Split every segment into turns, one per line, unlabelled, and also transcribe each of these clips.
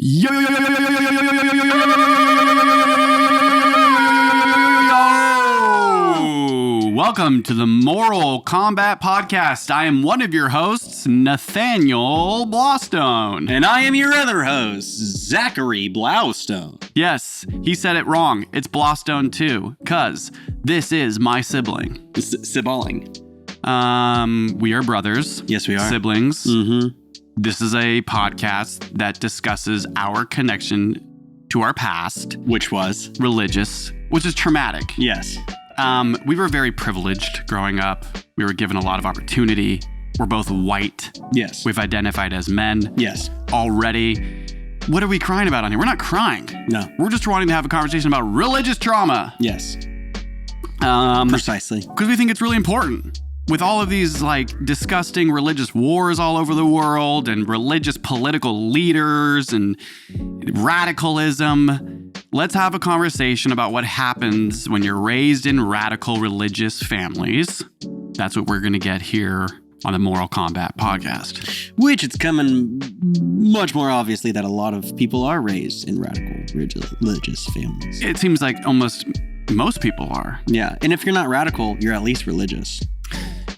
Yo, yo, yo, yo, yo, yo, yo, yo, yo, yo, yo, yo, yo, welcome to the Moral Combat Podcast. I am one of your hosts, Nathaniel Blawstone.
And I am your other host, Zachary Blawstone.
Yes, he said it wrong. It's Blawstone too, cause this is my sibling.
Sibling.
We are brothers.
Yes, we are.
Siblings.
Mm-hmm.
This is a podcast that discusses our connection to our past.
Which was?
Religious, which is traumatic.
Yes.
We were very privileged growing up. We were given a lot of opportunity. We're both white.
Yes.
We've identified as men.
Yes.
Already. What are we crying about on here? We're not crying.
No.
We're just wanting to have a conversation about religious trauma.
Yes. Precisely.
Because we think it's really important. With all of these like disgusting religious wars all over the world and religious political leaders and radicalism, let's have a conversation about what happens when you're raised in radical religious families. That's what we're going to get here on the Moral Combat Podcast.
Which it's coming much more obviously that a lot of people are raised in radical religious families.
It seems like almost most people are.
Yeah. And if you're not radical, you're at least religious.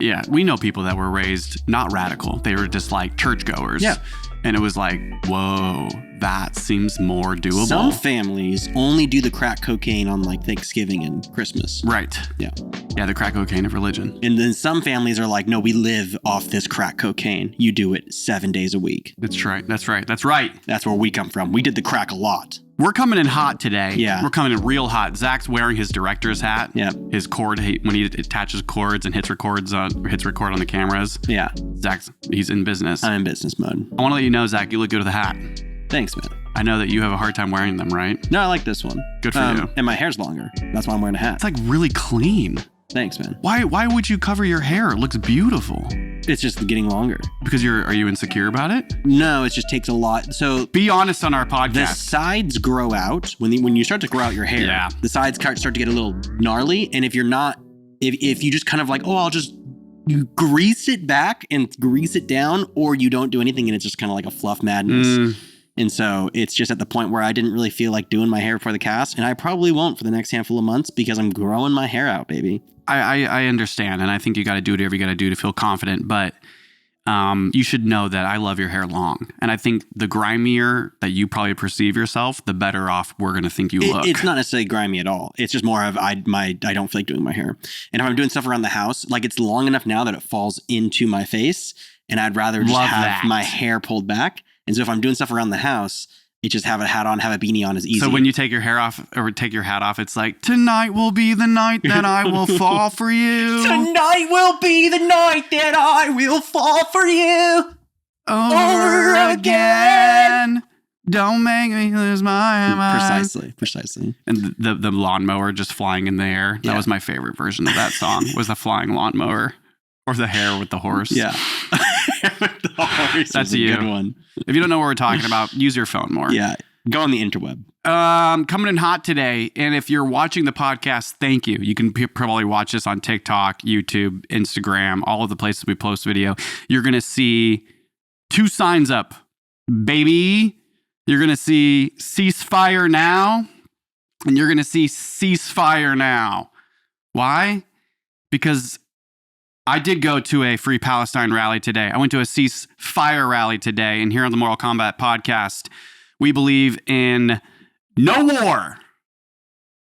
Yeah, we know people that were raised not radical. They were just like churchgoers.
Yeah.
And it was like, whoa, that seems more doable.
Some families only do the crack cocaine on like Thanksgiving and Christmas.
Right.
Yeah.
Yeah, the crack cocaine of religion.
And then some families are like, no, we live off this crack cocaine. You do it 7 days a week.
That's right. That's right. That's right.
That's where we come from. We did the crack a lot.
We're coming in hot today.
Yeah.
We're coming in real hot. Zach's wearing his director's hat.
Yeah.
His cord, when he attaches cords and hits record on the cameras.
Yeah.
He's in business.
I'm in business mode.
I want to let you know, Zach, you look good with a hat.
Thanks, man.
I know that you have a hard time wearing them, right?
No, I like this one.
Good for you.
And my hair's longer. That's why I'm wearing a hat.
It's like really clean.
Thanks, man.
Why would you cover your hair? It looks beautiful.
It's just getting longer.
Because are you insecure about it?
No, it just takes a lot. So
be honest on our podcast.
The sides grow out when you start to grow out your hair.
Yeah.
The sides start to get a little gnarly, and if you're not, if you just kind of like, oh, I'll just grease it back and grease it down, or you don't do anything and it's just kind of like a fluff madness. And so it's just at the point where I didn't really feel like doing my hair before the cast, and I probably won't for the next handful of months because I'm growing my hair out, baby.
I understand, and I think you got to do whatever you got to do to feel confident, but you should know that I love your hair long, and I think the grimier that you probably perceive yourself, the better off we're going to think you look.
It's not necessarily grimy at all. It's just more of I don't feel like doing my hair, and if I'm doing stuff around the house, like it's long enough now that it falls into my face, and I'd rather just have my hair pulled back. And so if I'm doing stuff around the house, it just have a hat on, have a beanie on is easy.
So when you take your hair off or take your hat off, it's like, tonight will be the night that I will fall for you.
Tonight will be the night that I will fall for you.
Over again. Don't make me lose my mind.
Precisely.
And the lawnmower just flying in the air. That was my favorite version of that song, was the flying lawnmower. Or the hair with the horse.
Yeah. The horse.
That's a good one. If you don't know what we're talking about, use your phone more.
Yeah. Go on the interweb.
Coming in hot today. And if you're watching the podcast, thank you. You can probably watch this on TikTok, YouTube, Instagram, all of the places we post video. You're going to see 2 signs up, baby. You're going to see ceasefire now. And you're going to see ceasefire now. Why? Because I did go to a Free Palestine rally today. I went to a ceasefire rally today. And here on the Moral Combat Podcast, we believe in no war,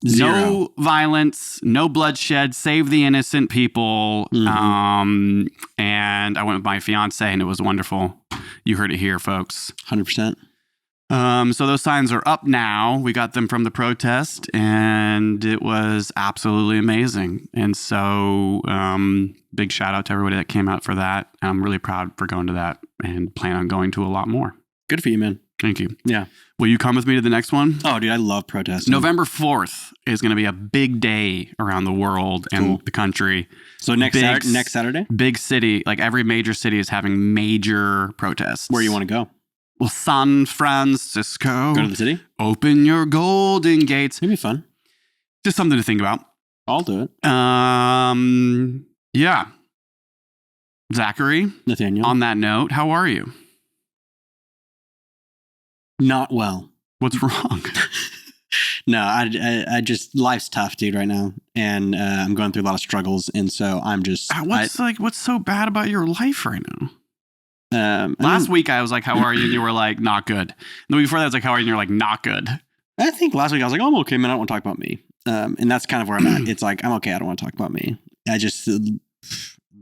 no violence, no bloodshed, save the innocent people. Mm-hmm. And I went with my fiance and it was wonderful. You heard it here, folks.
100%.
So those signs are up now. We got them from the protest and it was absolutely amazing. And so big shout out to everybody that came out for that. I'm really proud for going to that and plan on going to a lot more.
Good for you, man.
Thank you.
Yeah.
Will you come with me to the next one?
Oh, dude, I love protesting.
November 4th is going to be a big day around the world and the country.
So next Saturday?
Big city, like every major city is having major protests.
Where you want to go?
Well, San Francisco.
Go to the city?
Open your golden gates.
It'd be fun.
Just something to think about.
I'll do it.
Yeah. Zachary.
Nathaniel.
On that note, how are you?
Not well.
What's wrong?
No, I just, life's tough, dude, right now. And I'm going through a lot of struggles. And so I'm just.
What's so bad about your life right now? Last week I was like, how are you? And you were like, not good. And the week before that I was like, how are you? And you're like, not good.
I think last week I was like, oh, I'm okay, man. I don't want to talk about me. And that's kind of where I'm at. It's like, I'm okay. I don't want to talk about me.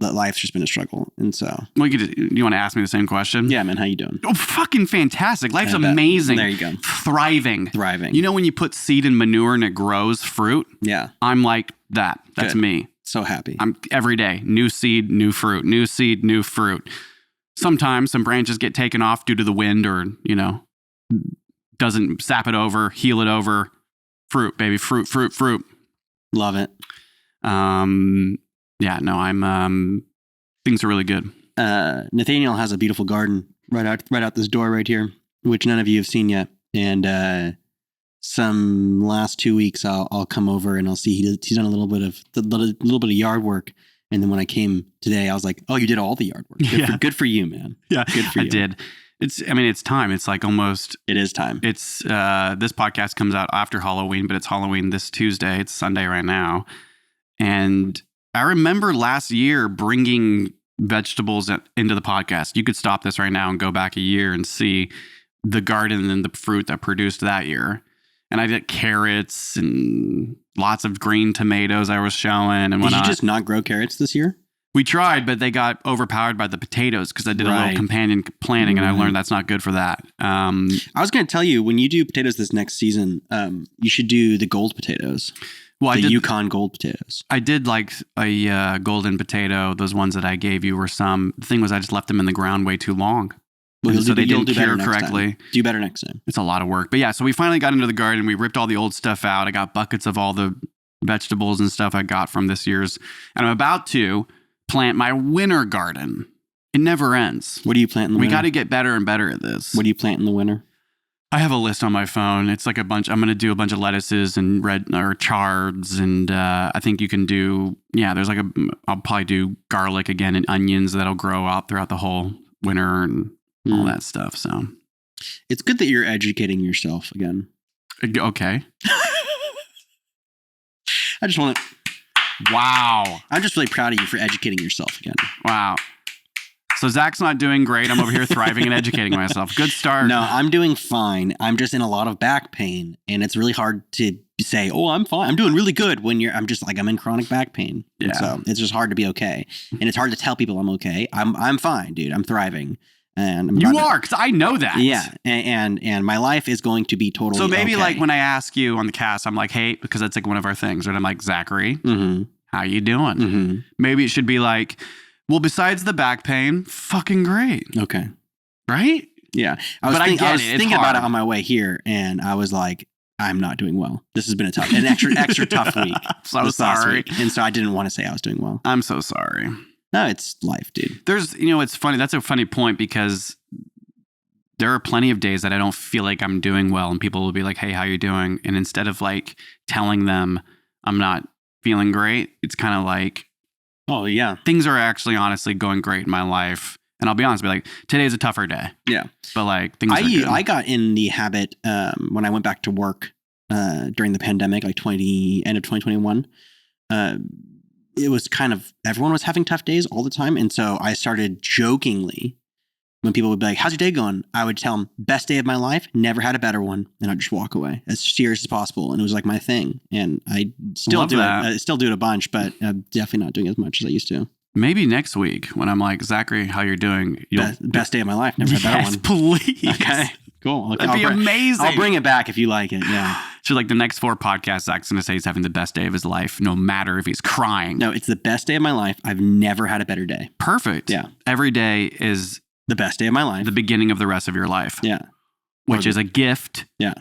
Life's just been a struggle. And so.
Well, you want to ask me the same question?
Yeah, man. How you doing?
Oh, fucking fantastic. Life's amazing.
There you go.
Thriving.
You
know when you put seed in manure and it grows fruit?
Yeah.
I'm like that. That's
Good.
me.
So happy.
I'm every day. New seed, new fruit. New seed, new fruit. Sometimes some branches get taken off due to the wind or, doesn't sap it over, heal it over. Fruit, baby. Fruit.
Love it.
Yeah, no, I'm things are really good.
Nathaniel has a beautiful garden right out this door right here, which none of you have seen yet. And some last 2 weeks I'll come over and I'll see he's done a little bit of yard work. And then when I came today, I was like, oh, you did all the yard work. Good for you, man.
Yeah,
good for you.
I did. It's time. It's like almost.
It is time.
It's this podcast comes out after Halloween, but it's Halloween this Tuesday. It's Sunday right now. And I remember last year bringing vegetables into the podcast. You could stop this right now and go back a year and see the garden and the fruit that produced that year. And I did carrots and lots of green tomatoes I was showing and whatnot.
Did you just not grow carrots this year?
We tried, but they got overpowered by the potatoes because I did a little companion planting and I learned that's not good for that.
I was going to tell you, when you do potatoes this next season, you should do the gold potatoes. Well, the Yukon gold potatoes.
I did like a golden potato. Those ones that I gave you were some. The thing was, I just left them in the ground way too long.
Well,
so they didn't cure correctly.
Do better next time.
It's a lot of work. But yeah, so we finally got into the garden. We ripped all the old stuff out. I got buckets of all the vegetables and stuff I got from this year's. And I'm about to plant my winter garden. It never ends.
What do you plant in the winter?
We got to get better and better at this.
What do you plant in the winter?
I have a list on my phone. It's like a bunch. I'm going to do a bunch of lettuces and chards. And I think you can do, there's I'll probably do garlic again and onions that'll grow out throughout the whole winter and all that stuff. So
it's good that you're educating yourself again.
Okay.
I just want to.
Wow.
I'm just really proud of you for educating yourself again.
Wow. So Zach's not doing great. I'm over here thriving and educating myself. Good start.
No, I'm doing fine. I'm just in a lot of back pain. And it's really hard to say, oh, I'm fine. I'm doing really good when I'm just like, I'm in chronic back pain. Yeah. And so it's just hard to be okay. And it's hard to tell people I'm okay. I'm fine, dude. I'm thriving. And
you are, because I know that.
Yeah. And my life is going to be totally
So maybe
okay.
like when I ask you on the cast, I'm like, hey, because that's like one of our things. And I'm like, Zachary, how you doing?
Mm-hmm.
Maybe it should be like, well, besides the back pain, fucking great.
Okay.
Right?
Yeah. I was thinking about it on my way here, and I was like, I'm not doing well. This has been an extra tough week.
So sorry.
And so I didn't want to say I was doing well.
I'm so sorry.
No, it's life, dude.
There's, it's funny. That's a funny point because there are plenty of days that I don't feel like I'm doing well, and people will be like, hey, how you doing? And instead of like telling them I'm not feeling great, it's kind of like,
oh, yeah.
Things are actually honestly going great in my life. And I'll be honest, be like, today's a tougher day.
Yeah.
But like things are good.
I got in the habit when I went back to work during the pandemic, like end of 2021. It was kind of, everyone was having tough days all the time. And so I started jokingly, when people would be like, how's your day going? I would tell them, best day of my life, never had a better one. And I'd just walk away as serious as possible. And it was like my thing. And I still do it. I still do it a bunch, but I'm definitely not doing as much as I used to.
Maybe next week when I'm like, Zachary, how you're doing?
Best day of my life. Never had a better one.
Please.
Okay. Cool. Okay.
That'd be amazing.
I'll bring it back if you like it. Yeah.
So like the next 4 podcasts, Zach's going to say he's having the best day of his life, no matter if he's crying.
No, it's the best day of my life. I've never had a better day.
Perfect.
Yeah.
Every day is
the best day of my life.
The beginning of the rest of your life.
Yeah.
Which is a gift.
Yeah.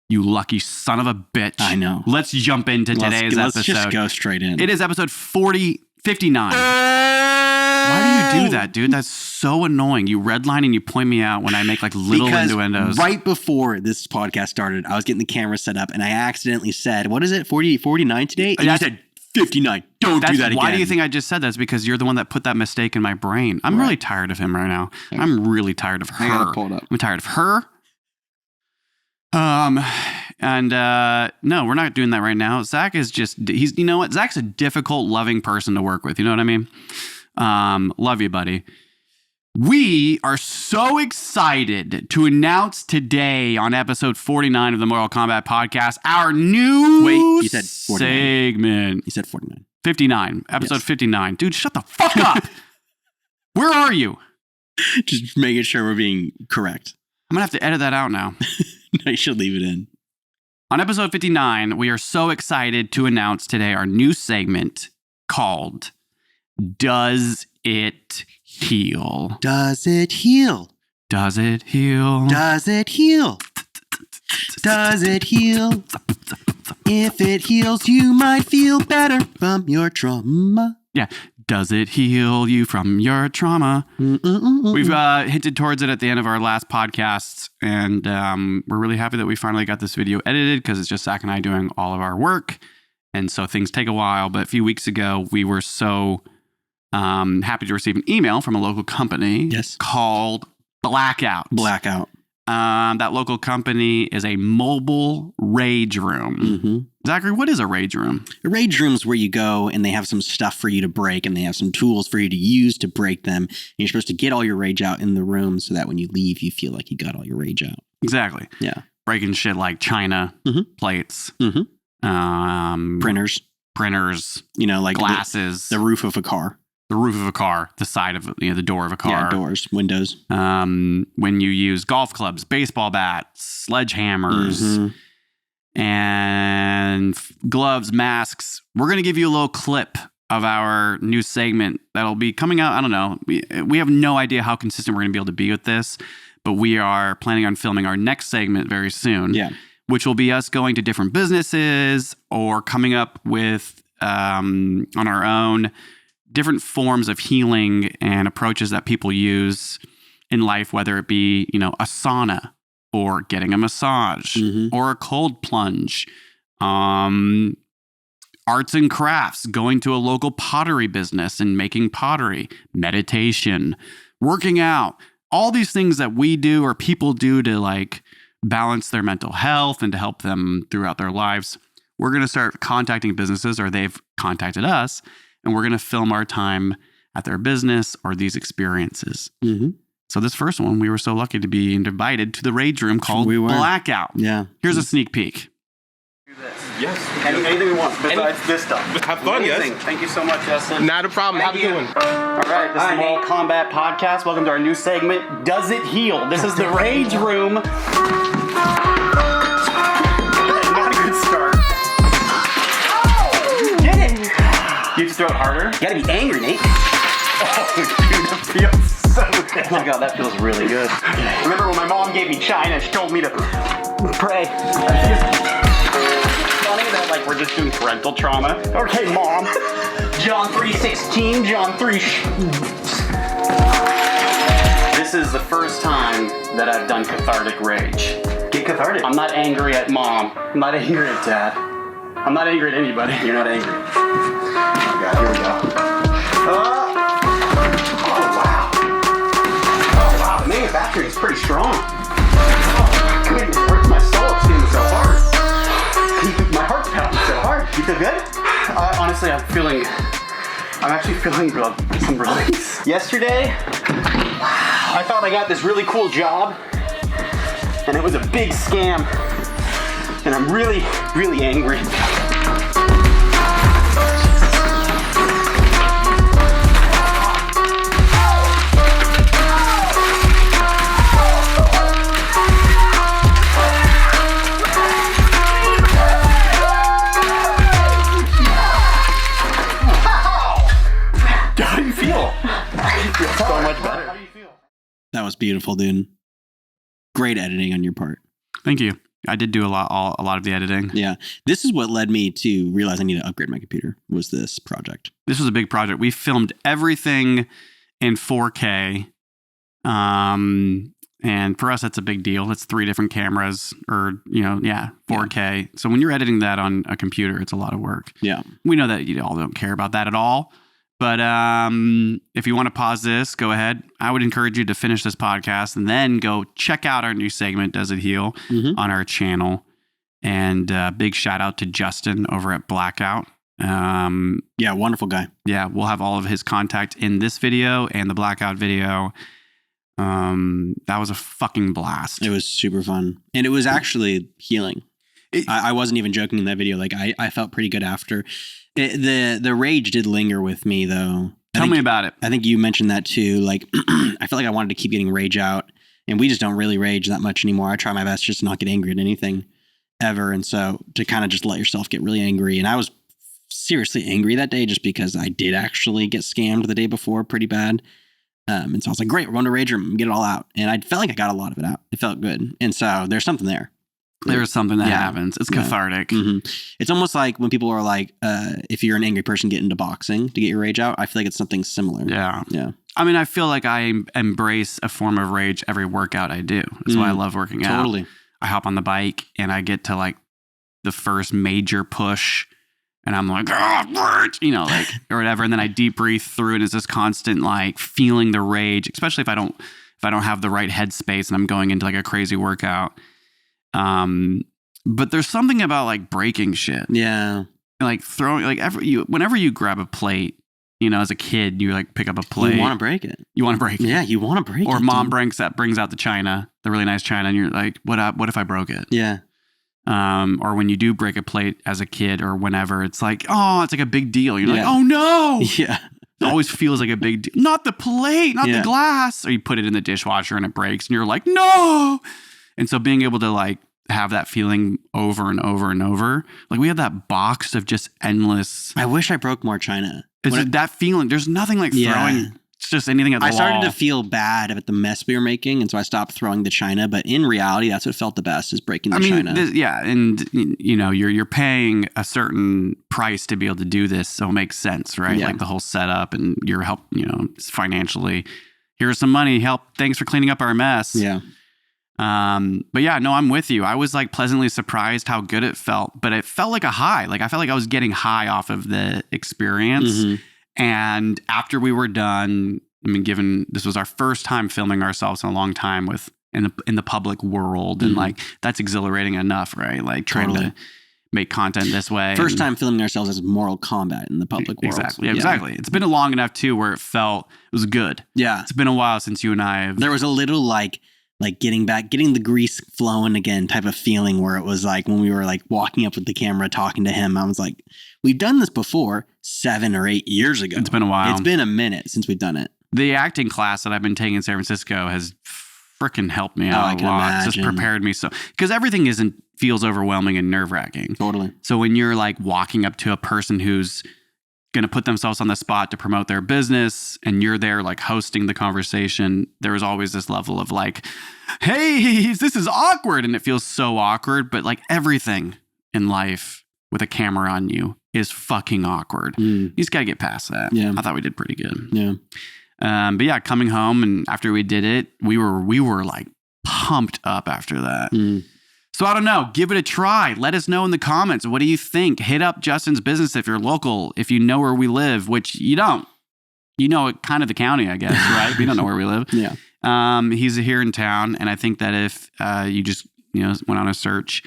You lucky son of a bitch.
I know.
Let's jump into today's episode.
Let's just go straight in.
It is episode 59. Why do you do that, dude? That's so annoying. You redline and you point me out when I make like little innuendos.
Right before this podcast started, I was getting the camera set up and I accidentally said, what is it, 49 today? And you said 59. Don't do that again.
Why do you think I just said that? It's because you're the one that put that mistake in my brain. I'm really tired of him right now. I'm really tired of her.
I gotta pull it up.
I'm tired of her. No, we're not doing that right now. Zach is he's, you know what? Zach's a difficult, loving person to work with. You know what I mean? Love you, buddy. We are so excited to announce today on episode 49 of the Mortal Kombat podcast, our new
you said 49.
segment.
You said 49.
59. Episode 59. Dude, shut the fuck up. Where are you?
Just making sure we're being correct.
I'm going to have to edit that out now.
No, you should leave it in.
On episode 59, we are so excited to announce today our new segment called Does It Heal?
Does it heal?
Does it heal?
Does it heal? Does it heal? If it heals, you might feel better from your trauma.
Yeah. Does it heal you from your trauma? We've hinted towards it at the end of our last podcasts, and we're really happy that we finally got this video edited because it's just Zach and I doing all of our work, and so things take a while. But a few weeks ago, we were so happy to receive an email from a local company called Blackout. That local company is a mobile rage room.
Mm-hmm.
Zachary, what is a rage room?
A rage room is where you go and they have some stuff for you to break and they have some tools for you to use to break them. And you're supposed to get all your rage out in the room so that when you leave, you feel like you got all your rage out.
Exactly.
Yeah.
Breaking shit like china, plates,
printers,
you
know, like
glasses,
the roof of a car.
The roof of a car, the side of, the door of a car.
Yeah, doors, windows.
When you use golf clubs, baseball bats, sledgehammers, and gloves, masks. We're going to give you a little clip of our new segment that'll be coming out. I don't know. We have no idea how consistent we're going to be able to be with this, but we are planning on filming our next segment very soon.
Yeah.
Which will be us going to different businesses or coming up with, on our own, different forms of healing and approaches that people use in life, whether it be, a sauna or getting a massage or a cold plunge, arts and crafts, going to a local pottery business and making pottery, meditation, working out, all these things that we do or people do to balance their mental health and to help them throughout their lives. We're going to start contacting businesses, or they've contacted us, and we're going to film our time at their business or these experiences. So this first one, we were so lucky to be invited to the rage room called Blackout.
Yeah.
Here's a sneak peek.
Yes.
Anything we want besides this stuff.
Have fun,
Amazing.
yes.
Thank you so much, Justin.
Not a problem. Have a good one.
All right, this is the Mortal Kombat podcast. Welcome to our new segment, Does It Heal? This is the Rage Room. Not a good start. Get it! You just throw it harder. You gotta be angry, Nate. Oh, dude, that feels so good. Oh my god, that feels really good. Remember when my mom gave me china, she told me to pray. Funny that we're just doing parental trauma. Okay, Mom. John 3:16, John 3. This is the first time that I've done cathartic rage. Get cathartic. I'm not angry at Mom. I'm not angry at Dad. I'm not angry at anybody. You're not angry. Oh God, here we go. Oh wow. Oh wow, the manufacturing is pretty strong. Oh goodness, it hurts my soul. It's getting so hard. My heart's pounding so hard. You feel good? Honestly, I'm actually feeling some release. Yesterday, I thought I got this really cool job, and it was a big scam, and I'm really, really angry. How do you feel? I feel so much better. How do you feel?
That was beautiful, dude. Great editing on your part.
Thank you. I did do a lot of the editing.
Yeah. This is what led me to realize I need to upgrade my computer, was this project.
This was a big project. We filmed everything in 4K. And for us, that's a big deal. It's 3 different cameras or, 4K. Yeah. So when you're editing that on a computer, it's a lot of work.
Yeah.
We know that you all don't care about that at all. But if you want to pause this, go ahead. I would encourage you to finish this podcast and then go check out our new segment, Does It Heal, on our channel. And big shout out to Justin over at Blackout.
Yeah, wonderful guy.
Yeah, we'll have all of his contact in this video and the Blackout video. That was a fucking blast.
It was super fun. And it was actually healing. I wasn't even joking in that video. Like I felt pretty good after. The rage did linger with me though.
Tell me about it.
I think you mentioned that too. Like I feel like I wanted to keep getting rage out, and we just don't really rage that much anymore. I try my best just to not get angry at anything ever. And so to kind of just let yourself get really angry. And I was seriously angry that day just because I did actually get scammed the day before pretty bad. And so I was like, great, we're going to rage room and get it all out. And I felt like I got a lot of it out. It felt good. And so there's something there.
There's something that happens. It's cathartic.
Mm-hmm. It's almost like when people are like, if you're an angry person, get into boxing to get your rage out. I feel like it's something similar.
Yeah.
Yeah.
I mean, I feel like I embrace a form of rage every workout I do. That's why I love working out.
Totally.
I hop on the bike and I get to like the first major push and I'm like, rage, you know, like, or whatever. And then I deep breathe through it. It's this constant like feeling the rage, especially if I don't have the right headspace and I'm going into like a crazy workout. But there's something about like breaking shit.
Yeah.
Like throwing, like whenever you grab a plate, you know, as a kid, you like pick up a plate.
You want to break it.
You want to break it.
Yeah, you want to break it.
Or mom brings out the china, the really nice china, and you're like, what if I broke it?
Yeah.
Or when you do break a plate as a kid or whenever, it's like, oh, it's like a big deal. You're like, oh no.
Yeah.
It always feels like a big deal. Not the plate, not the glass. Or you put it in the dishwasher and it breaks and you're like, no. And so being able to like have that feeling over and over and over, like we have that box of just endless.
I wish I broke more china.
It's that feeling. There's nothing like throwing just anything at the wall.
I started to feel bad about the mess we were making, and so I stopped throwing the china. But in reality, that's what felt the best, is breaking the china.
And you know, you're paying a certain price to be able to do this, so it makes sense, right?
Yeah.
Like the whole setup and your help, you know, financially. Here's some money, help. Thanks for cleaning up our mess.
Yeah.
But yeah, no, I'm with you. I was like pleasantly surprised how good it felt, but it felt like a high. Like I felt like I was getting high off of the experience.
Mm-hmm.
And after we were done, I mean, given this was our first time filming ourselves in a long time in the public world, and like that's exhilarating enough, right? Like trying to make content this way.
First time filming ourselves as Mortal Kombat in the public world.
Exactly. Yeah, exactly. It's been long enough too where it was good.
Yeah.
It's been a while since you and I have.
There was a little like getting the grease flowing again type of feeling, where it was like when we were like walking up with the camera talking to him, I was like, we've done this before 7 or 8 years ago.
It's been a while.
It's been a minute since we've done it.
The acting class that I've been taking in San Francisco has freaking helped me out a lot. It's just prepared me because everything feels overwhelming and nerve-wracking.
Totally.
So when you're like walking up to a person who's going to put themselves on the spot to promote their business and you're there like hosting the conversation, there was always this level of like, hey, this is awkward. And it feels so awkward, but like everything in life with a camera on you is fucking awkward. You just got to get past that.
Yeah.
I thought we did pretty good.
Yeah.
But yeah, coming home and after we did it, we were like pumped up after that. So I don't know, give it a try. Let us know in the comments. What do you think? Hit up Justin's business if you're local, if you know where we live, which you don't. You know, kind of the county, I guess, right? We don't know where we live.
Yeah.
He's here in town. And I think that if you just, went on a search,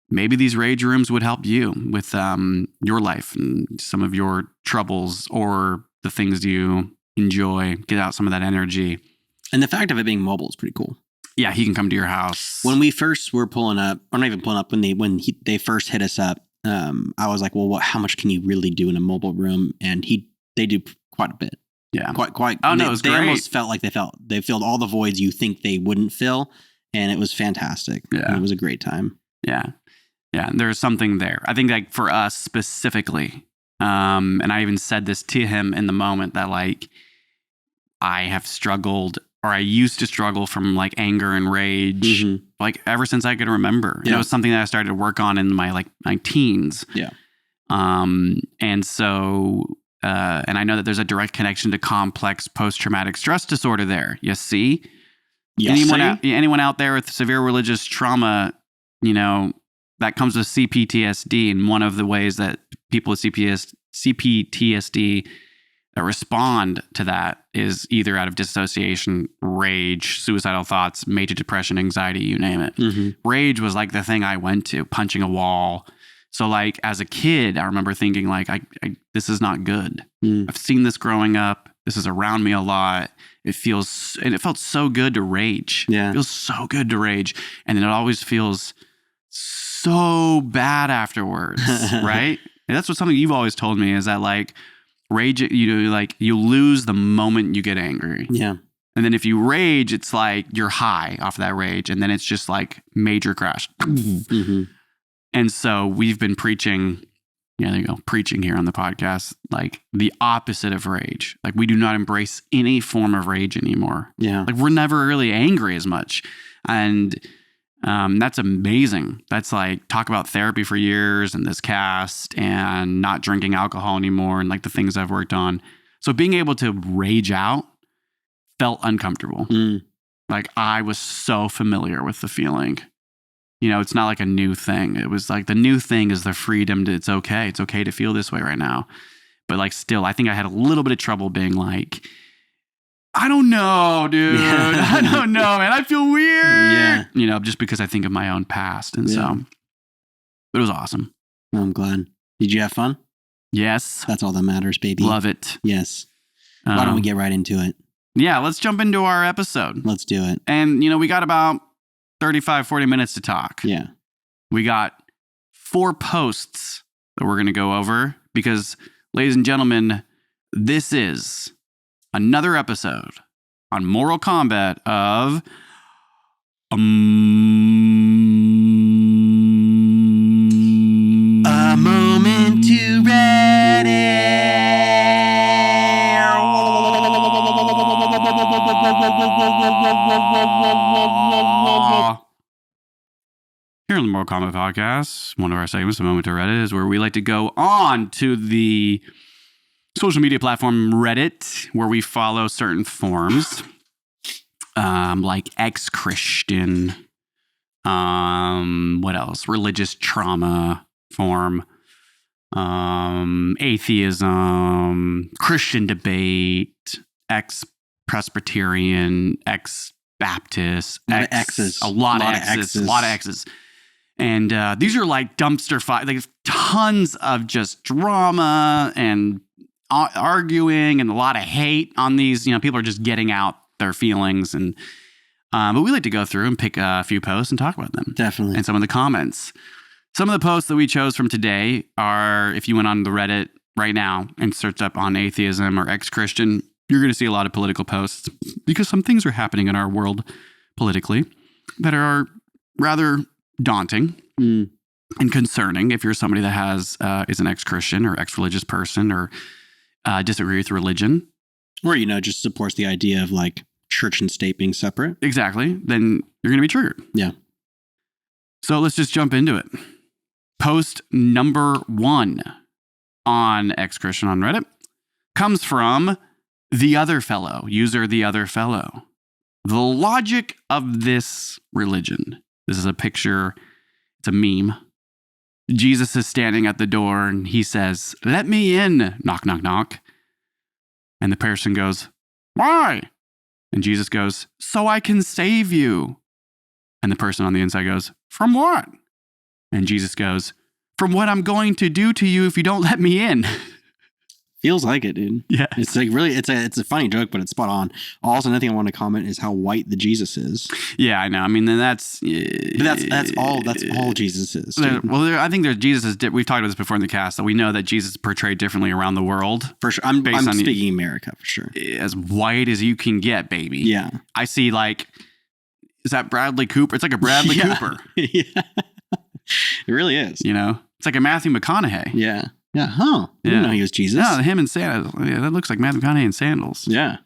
maybe these rage rooms would help you with your life and some of your troubles or the things you enjoy. Get out some of that energy.
And the fact of it being mobile is pretty cool.
Yeah, he can come to your house.
When we first were pulling up, or not even pulling up, when they first hit us up, I was like, well, how much can you really do in a mobile room? And they do quite a bit.
Yeah.
Quite.
Oh, no, it was
they
great.
almost felt like they filled all the voids you think they wouldn't fill. And it was fantastic.
Yeah.
It was a great time.
Yeah. Yeah. There's something there. I think like for us specifically, and I even said this to him in the moment that like I have struggled, or I used to struggle from like anger and rage, like ever since I could remember. Yeah. It was something that I started to work on in my teens.
Yeah.
And so, and I know that there's a direct connection to complex post-traumatic stress disorder there. You see?
Yes,
anyone out there with severe religious trauma, that comes with CPTSD. And one of the ways that people with CPTSD that respond to that is either out of dissociation, rage, suicidal thoughts, major depression, anxiety, you name it.
Mm-hmm.
Rage was like the thing I went to, punching a wall. So like as a kid, I remember thinking like, this is not good. I've seen this growing up. This is around me a lot. It felt so good to rage.
Yeah.
It feels so good to rage. And then it always feels so bad afterwards, right? And that's what something you've always told me is that like rage, you lose the moment you get angry.
Yeah.
And then if you rage, it's like you're high off of that rage. And then it's just like major crash.
Mm-hmm.
And so we've been preaching, there you go, preaching here on the podcast, like the opposite of rage. Like we do not embrace any form of rage anymore.
Yeah.
Like we're never really angry as much. And that's amazing. That's like talk about therapy for years and this cast and not drinking alcohol anymore and like the things I've worked on. So being able to rage out felt uncomfortable. Like I was so familiar with the feeling. It's not like a new thing. It was like the new thing is the freedom to, it's okay. It's okay to feel this way right now. But like still, I think I had a little bit of trouble being like, I don't know, dude. Yeah. I don't know, man. I feel weird. Yeah. Just because I think of my own past. And so it was awesome.
Well, I'm glad. Did you have fun?
Yes.
That's all that matters, baby.
Love it.
Yes. Why don't we get right into it?
Yeah, let's jump into our episode.
Let's do it.
And, we got about 35, 40 minutes to talk.
Yeah.
We got 4 posts that we're going to go over because, ladies and gentlemen, this is another episode on moral combat of a
moment to read it.
Here on the Moral Combat Podcast, one of our segments, A Moment to Reddit, is where we like to go on to the social media platform Reddit, where we follow certain forms, like ex-Christian, what else? Religious trauma form, atheism, Christian debate, ex-Presbyterian, ex-Baptist,
a lot of X's.
A lot of X's. And these are like dumpster fire, like tons of just drama and arguing and a lot of hate on these. People are just getting out their feelings. And but we like to go through and pick a few posts and talk about them.
Definitely.
And some of the comments. Some of the posts that we chose from today are, if you went on the Reddit right now and searched up on atheism or ex-Christian, you're going to see a lot of political posts because some things are happening in our world politically that are rather daunting and concerning if you're somebody that is an ex-Christian or ex-religious person or disagree with religion.
Or, just supports the idea of like church and state being separate.
Exactly. Then you're going to be triggered.
Yeah.
So let's just jump into it. Post number 1 on ex-Christian on Reddit comes from The Other Fellow, user The Other Fellow. The logic of this religion. This is a picture. It's a meme. Jesus is standing at the door and he says, "Let me in." Knock, knock, knock. And the person goes, "Why?" And Jesus goes, "So I can save you." And the person on the inside goes, "From what?" And Jesus goes, "From what I'm going to do to you if you don't let me in."
Feels like it, dude.
Yeah.
It's like really, it's a funny joke, but it's spot on. Also, another thing I want to comment is how white the Jesus is.
Yeah, I know. I mean, then that's
all Jesus is.
Well, I think there's Jesus. We've talked about this before in the cast that we know that Jesus is portrayed differently around the world.
For sure. I'm speaking America for sure.
As white as you can get, baby.
Yeah.
I see is that Bradley Cooper? It's like a Bradley Cooper.
Yeah. It really is.
It's like a Matthew McConaughey.
Yeah. Yeah. Huh. I didn't know he was Jesus.
No, him in sandals. Yeah, that looks like Matthew McConaughey in sandals.
Yeah.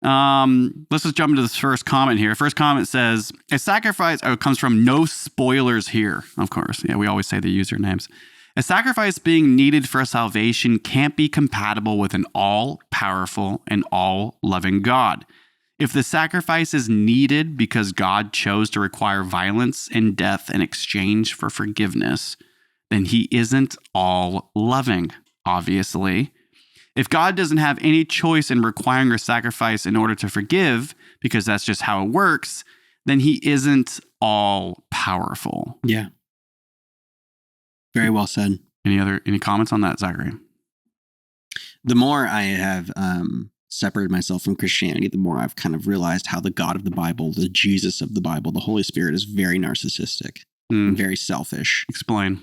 Let's just jump into this first comment here. First comment says, a sacrifice comes from no spoilers here. Of course. Yeah, we always say the usernames. A sacrifice being needed for salvation can't be compatible with an all-powerful and all-loving God. If the sacrifice is needed because God chose to require violence and death in exchange for forgiveness, then he isn't all loving, obviously. If God doesn't have any choice in requiring a sacrifice in order to forgive, because that's just how it works, then he isn't all powerful.
Yeah. Very well said.
Any comments on that, Zachary?
The more I have separated myself from Christianity, the more I've kind of realized how the God of the Bible, the Jesus of the Bible, the Holy Spirit is very narcissistic and very selfish.
Explain.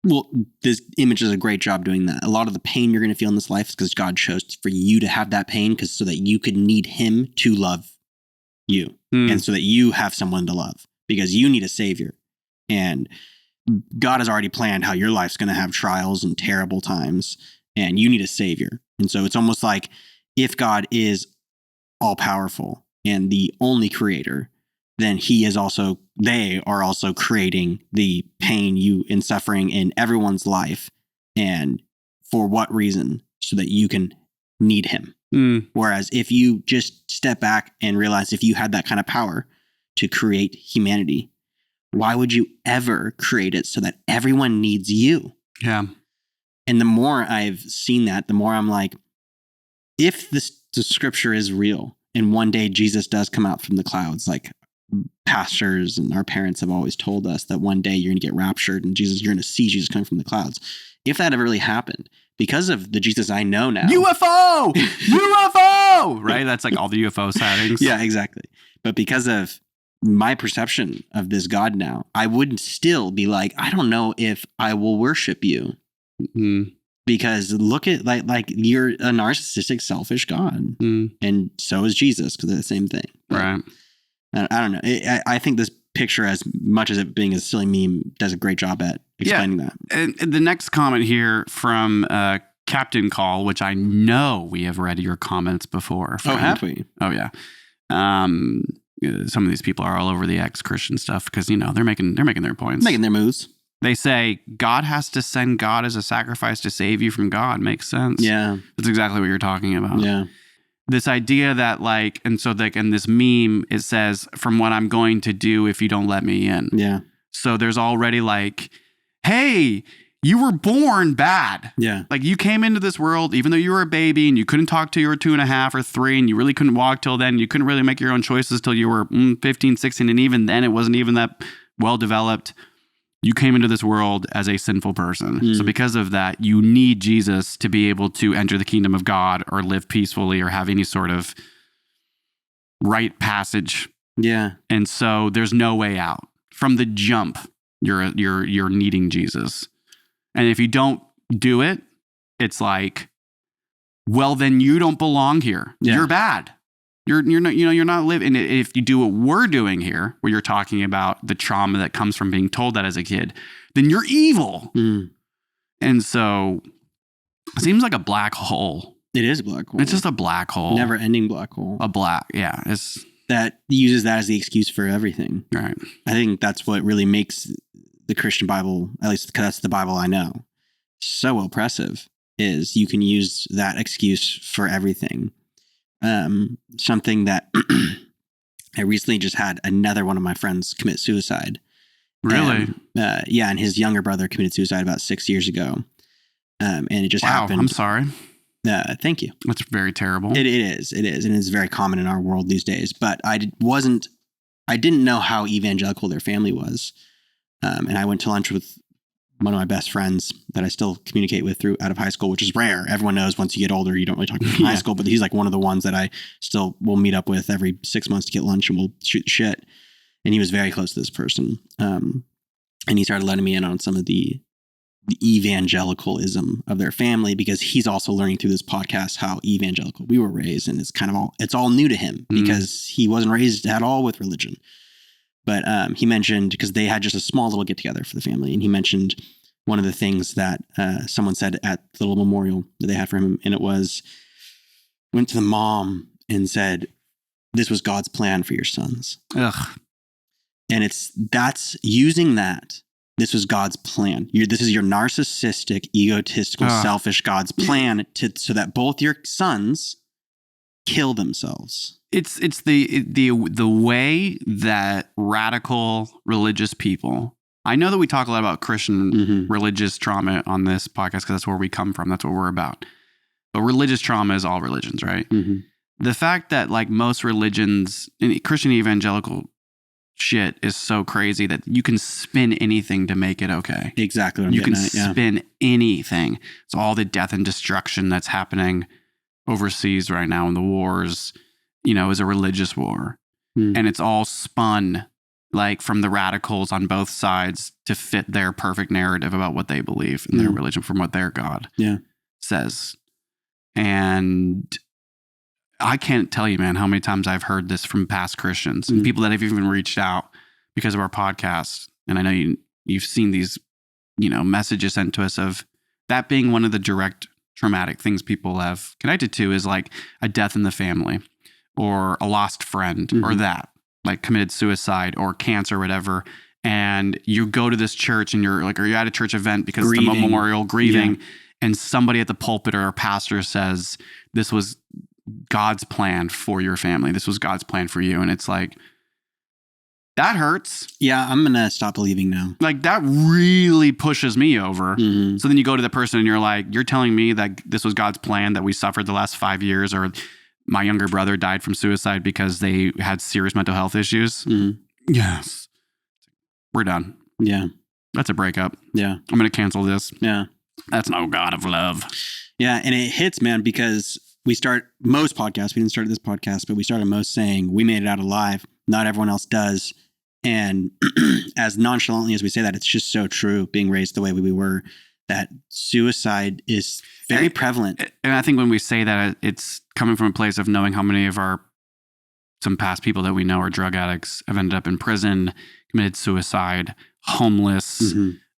Well, this image does a great job doing that. A lot of the pain you're going to feel in this life is because God chose for you to have that pain so that you could need him to love you and so that you have someone to love because you need a savior. And God has already planned how your life's going to have trials and terrible times and you need a savior. And so it's almost like if God is all powerful and the only creator, then they are also creating the pain and suffering in everyone's life. And for what reason? So that you can need him. Whereas if you just step back and realize if you had that kind of power to create humanity, why would you ever create it so that everyone needs you?
Yeah.
And the more I've seen that, the more I'm like, if the scripture is real and one day Jesus does come out from the clouds, like pastors and our parents have always told us that one day you're going to get raptured and you're going to see Jesus coming from the clouds. If that ever really happened, because of the Jesus I know now.
UFO! UFO! Right? That's like all the UFO sightings.
Yeah, exactly. But because of my perception of this God now, I would still be like, I don't know if I will worship you. Because look at like you're a narcissistic, selfish God. And so is Jesus because they're the same thing. But
right.
I don't know. I think this picture, as much as it being a silly meme, does a great job at explaining that.
And the next comment here from Captain Call, which I know we have read your comments before.
Friend. Oh, have we?
Oh, yeah. Some of these people are all over the ex-Christian stuff because, they're making their points.
Making their moves.
They say God has to send God as a sacrifice to save you from God. Makes sense.
Yeah.
That's exactly what you're talking about.
Yeah.
This idea that in this meme, it says, from what I'm going to do if you don't let me in.
Yeah.
So there's already like, hey, you were born bad.
Yeah.
Like you came into this world, even though you were a baby and you couldn't talk till you were 2.5 or 3 and you really couldn't walk till then. You couldn't really make your own choices till you were 15, 16. And even then it wasn't even that well developed. You came into this world as a sinful person. So because of that, you need Jesus to be able to enter the kingdom of God or live peacefully or have any sort of right passage.
Yeah.
And so there's no way out. From the jump, you're needing Jesus. And if you don't do it, it's like, well, then you don't belong here. Yeah. You're bad. You're not living. And if you do what we're doing here, where you're talking about the trauma that comes from being told that as a kid, then you're evil. And so it seems like a black hole.
It is a black hole.
It's just a black hole.
Never ending black hole.
It's
that uses that as the excuse for everything.
Right.
I think that's what really makes the Christian Bible, at least because that's the Bible I know, so oppressive, is you can use that excuse for everything. Something that I recently just had another one of my friends commit suicide.
Really?
And his younger brother committed suicide about 6 years ago. And it just happened.
I'm sorry.
Thank you.
That's very terrible.
It is. And it's very common in our world these days. But I didn't know how evangelical their family was. And I went to lunch with one of my best friends that I still communicate with out of high school, which is rare. Everyone knows once you get older, you don't really talk to people in high school, but he's like one of the ones that I still will meet up with every 6 months to get lunch and we'll shoot the shit. And he was very close to this person. And he started letting me in on some of the evangelicalism of their family, because he's also learning through this podcast how evangelical we were raised. And it's all new to him because he wasn't raised at all with religion. But he mentioned, because they had just a small little get together for the family, and he mentioned one of the things that someone said at the little memorial that they had for him, and it was, went to the mom and said, "This was God's plan for your sons."
Ugh.
And that's using that. This was God's plan. This is your narcissistic, egotistical, selfish God's plan so that both your sons kill themselves.
It's the way that radical religious people. I know that we talk a lot about Christian religious trauma on this podcast because that's where we come from. That's what we're about. But religious trauma is all religions, right?
Mhm.
The fact that like most religions, Christian evangelical shit is so crazy that you can spin anything to make it okay.
Exactly what I'm
You can
getting at, yeah.
spin anything. So all the death and destruction that's happening overseas right now in the wars, is a religious war. And it's all spun like from the radicals on both sides to fit their perfect narrative about what they believe in their religion from what their God says. And I can't tell you, man, how many times I've heard this from past Christians and people that have even reached out because of our podcast. And I know you've seen these, messages sent to us of that being one of the direct traumatic things people have connected to is like a death in the family or a lost friend or that like committed suicide or cancer or whatever. And you go to this church and you're at a church event because it's the memorial grieving and somebody at the pulpit or a pastor says, this was God's plan for your family. This was God's plan for you. And it's like, that hurts.
Yeah, I'm going to stop believing now.
Like that really pushes me over. So then you go to the person and you're like, you're telling me that this was God's plan that we suffered the last 5 years, or my younger brother died from suicide because they had serious mental health issues. Yes. We're done.
Yeah.
That's a breakup.
Yeah.
I'm going to cancel this.
Yeah.
That's no God of love.
Yeah. And it hits, man, because we start most podcasts. We didn't start this podcast, but we started most saying we made it out alive. Not everyone else does. And as nonchalantly as we say that, it's just so true being raised the way we were, that suicide is very prevalent.
And I think when we say that, it's coming from a place of knowing how many of some past people that we know are drug addicts have ended up in prison, committed suicide, homeless,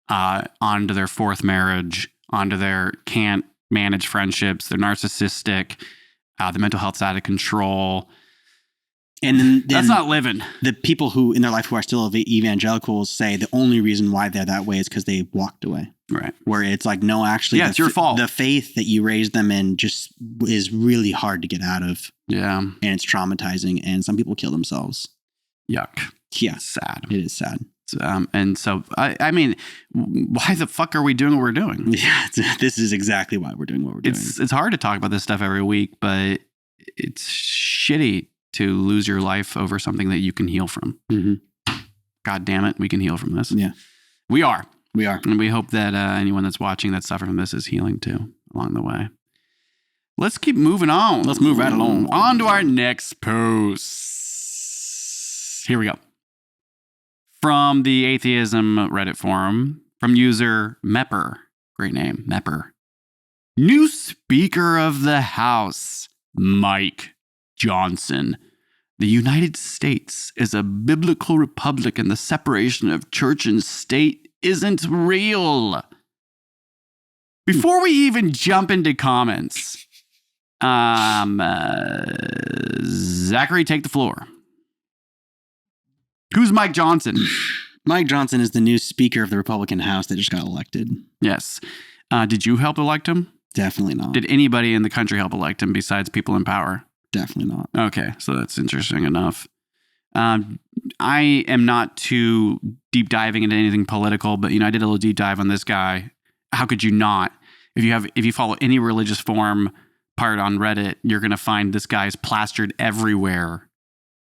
on to their fourth marriage, onto their can't manage friendships, they're narcissistic, the mental health's out of control.
And then
that's not living.
The people who in their life who are still evangelicals say the only reason why they're that way is because they walked away.
Right.
Where it's like, no, actually,
it's your fault.
The faith that you raised them in just is really hard to get out of.
Yeah.
And it's traumatizing. And some people kill themselves.
Yuck.
Yeah.
Sad.
It is sad.
And so, I mean, why the fuck are we doing what we're doing?
Yeah. This is exactly why we're doing what we're doing.
It's hard to talk about this stuff every week, but it's shitty to lose your life over something that you can heal from. God damn it. We can heal from this.
Yeah.
We are.
We are.
And we hope that anyone that's watching that's suffering from this is healing too along the way. Let's keep moving on.
Let's move right along.
On to our next post. Here we go. From the Atheism Reddit forum, from user Mepper. Great name, Mepper. New Speaker of the House, Mike Johnson. The United States is a biblical republic and the separation of church and state isn't real. Before we even jump into comments, Zachary, take the floor. Who's Mike Johnson?
Mike Johnson is the new Speaker of the Republican House that just got elected.
Yes. Did you help elect him?
Definitely not.
Did anybody in the country help elect him besides people in power?
Definitely not.
Okay, so that's interesting enough. I am not too deep diving into anything political, but I did a little deep dive on this guy. How could you not? If you follow any religious forum part on Reddit, you're going to find this guy's plastered everywhere.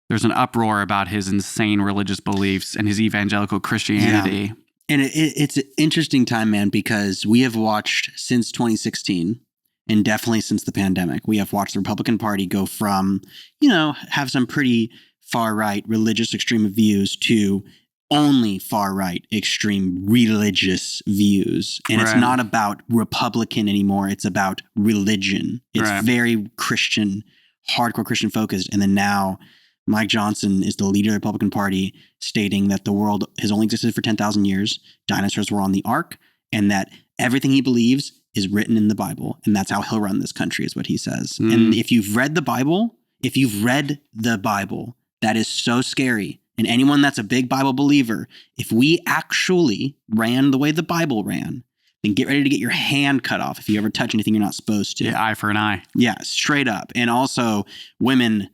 There's an uproar about his insane religious beliefs and his evangelical Christianity.
Yeah. And it's an interesting time, man, because we have watched since 2016 and definitely since the pandemic, we have watched the Republican Party go from, have some pretty far-right religious extreme views to only far-right extreme religious views. And It's not about Republican anymore. It's about religion. It's very Christian, hardcore Christian focused. And then now Mike Johnson is the leader of the Republican Party, stating that the world has only existed for 10,000 years, dinosaurs were on the ark, and that everything he believes is written in the Bible. And that's how he'll run this country, is what he says. And if you've read the Bible, that is so scary. And anyone that's a big Bible believer, if we actually ran the way the Bible ran, then get ready to get your hand cut off if you ever touch anything you're not supposed to.
Yeah, eye for an eye.
Yeah, straight up. And also, women,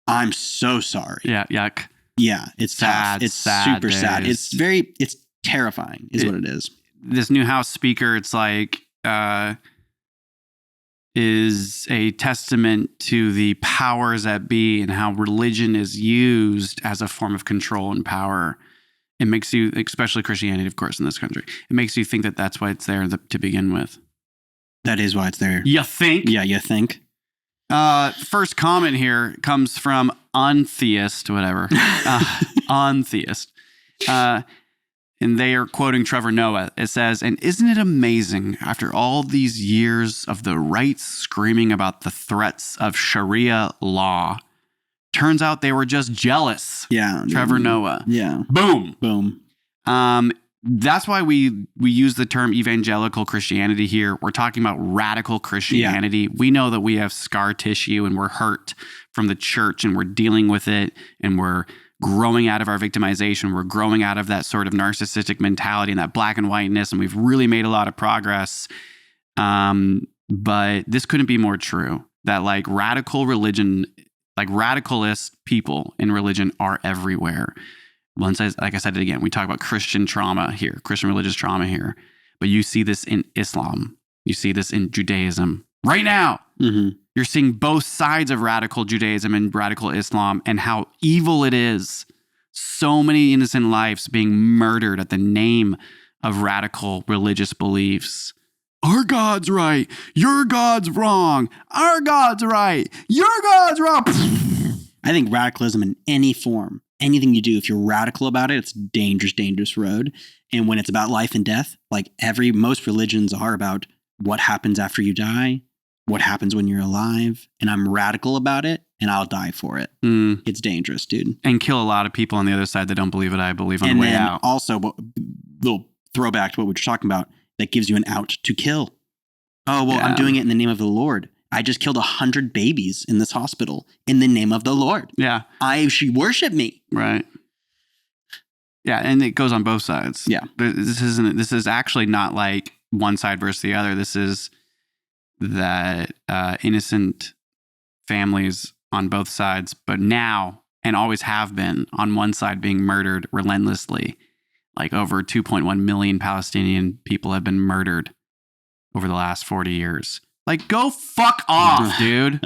I'm so sorry.
Yeah, yuck.
Yeah, it's
sad.
Tough. It's
sad
super
days.
sad. It's terrifying, is what it is.
This new House Speaker, it's like, is a testament to the powers that be and how religion is used as a form of control and power. It makes you, especially Christianity, of course, in this country, it makes you think that that's why it's there to begin with.
That is why it's there.
You think?
Yeah, you think.
First comment here comes from untheist, whatever. Untheist. And they are quoting Trevor Noah. It says, and isn't it amazing after all these years of the right screaming about the threats of Sharia law, turns out they were just jealous.
Yeah.
Trevor Noah.
Yeah.
Boom.
Boom.
That's why we use the term evangelical Christianity here. We're talking about radical Christianity. Yeah. We know that we have scar tissue and we're hurt from the church and we're dealing with it and we're growing out of our victimization. We're growing out of that sort of narcissistic mentality and that black and whiteness. And we've really made a lot of progress. But this couldn't be more true, that like radical religion, like radicalist people in religion are everywhere. Once, like I said it again, we talk about Christian trauma here, Christian religious trauma here, but you see this in Islam. You see this in Judaism right now. Mm-hmm. You're seeing both sides of radical Judaism and radical Islam and how evil it is. So many innocent lives being murdered at the name of radical religious beliefs. Our God's right. Your God's wrong. Our God's right. Your God's wrong.
I think radicalism in any form, anything you do, if you're radical about it, it's a dangerous, dangerous road. And when it's about life and death, like most religions are about what happens after you die, what happens when you're alive, and I'm radical about it, and I'll die for it. It's dangerous, dude.
And kill a lot of people on the other side that don't believe what I believe on the way out.
And also, little throwback to what we were talking about, that gives you an out to kill. Oh, well, yeah. I'm doing it in the name of the Lord. I just killed 100 babies in this hospital in the name of the Lord.
Yeah.
She worship me.
Right. Yeah, and it goes on both sides.
Yeah.
This is actually not like one side versus the other. This is that innocent families on both sides, but now and always have been on one side being murdered relentlessly. Like over 2.1 million Palestinian people have been murdered over the last 40 years. Like, go fuck off, dude.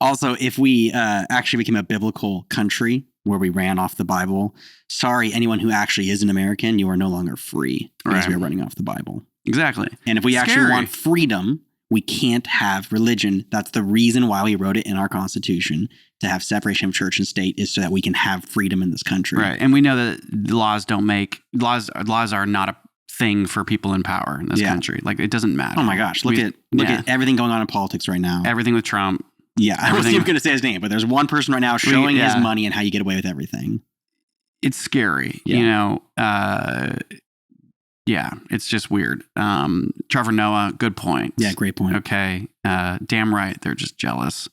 Also, if we actually became a biblical country where we ran off the Bible, sorry, anyone who actually is an American, you are no longer free because we are running off the Bible.
Exactly.
And if we actually want freedom, we can't have religion. That's the reason why we wrote it in our Constitution, to have separation of church and state, is so that we can have freedom in this country.
Right. And we know that laws are not a thing for people in power in this country. Like, it doesn't matter.
Oh my gosh. Look at everything going on in politics right now.
Everything with Trump.
Yeah. I wasn't even going to say his name, but there's one person right now showing his money and how you get away with everything.
It's scary. Yeah. You know, it's just weird. Trevor Noah, good point.
Yeah, great point.
Okay. Damn right. They're just jealous.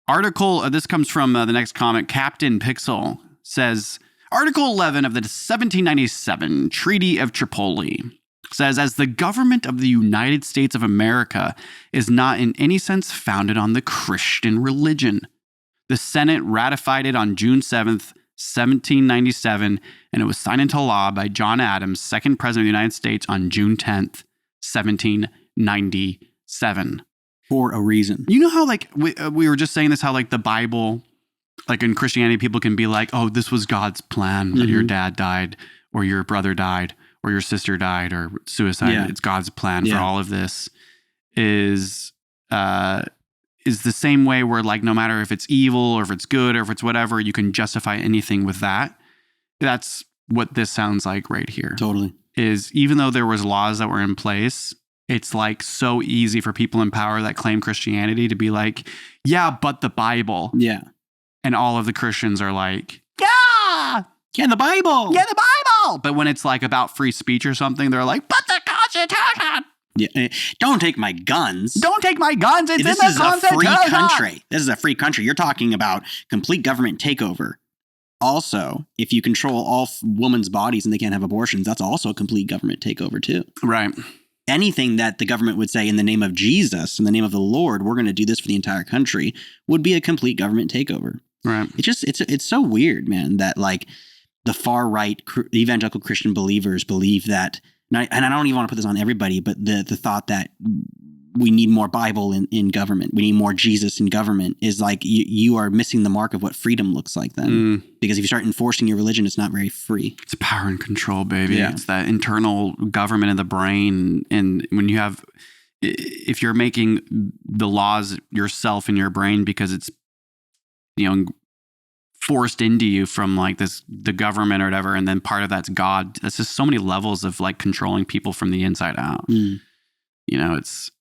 Article, this comes from the next comment. Captain Pixel says, Article 11 of the 1797 Treaty of Tripoli says, as the government of the United States of America is not in any sense founded on the Christian religion. The Senate ratified it on June 7th, 1797, and it was signed into law by John Adams, second president of the United States, on June 10th, 1797.
For a reason.
You know how, like, we were just saying this, how, like, the Bible, like, in Christianity, people can be like, oh, this was God's plan, that your dad died, or your brother died, or your sister died, or suicide. Yeah. It's God's plan for all of this. Is the same way where, like, no matter if it's evil or if it's good or if it's whatever, you can justify anything with that. That's what this sounds like right here.
Totally.
Is even though there was laws that were in place, it's like so easy for people in power that claim Christianity to be like, yeah, but the Bible.
Yeah.
And all of the Christians are like, yeah,
the Bible.
Yeah, the Bible. But when it's like about free speech or something, they're like, but the Constitution.
Yeah. Don't take my guns.
Don't take my guns. It's
this
in the
is
Constitution.
A free country. This is a free country. You're talking about complete government takeover. Also, if you control all women's bodies and they can't have abortions, that's also a complete government takeover too.
Right.
Anything that the government would say in the name of Jesus, in the name of the Lord, we're going to do this for the entire country, would be a complete government takeover.
Right.
It's so weird, man, that like the far right evangelical Christian believers believe that, and I don't even want to put this on everybody, but the thought that we need more Bible in government. We need more Jesus in government is like you are missing the mark of what freedom looks like then. Because if you start enforcing your religion, it's not very free.
It's power and control, baby.
Yeah.
It's that internal government of the brain. And when you have, if you're making the laws yourself in your brain because it's, forced into you from like the government or whatever, and then part of that's God. That's just so many levels of like controlling people from the inside out. It's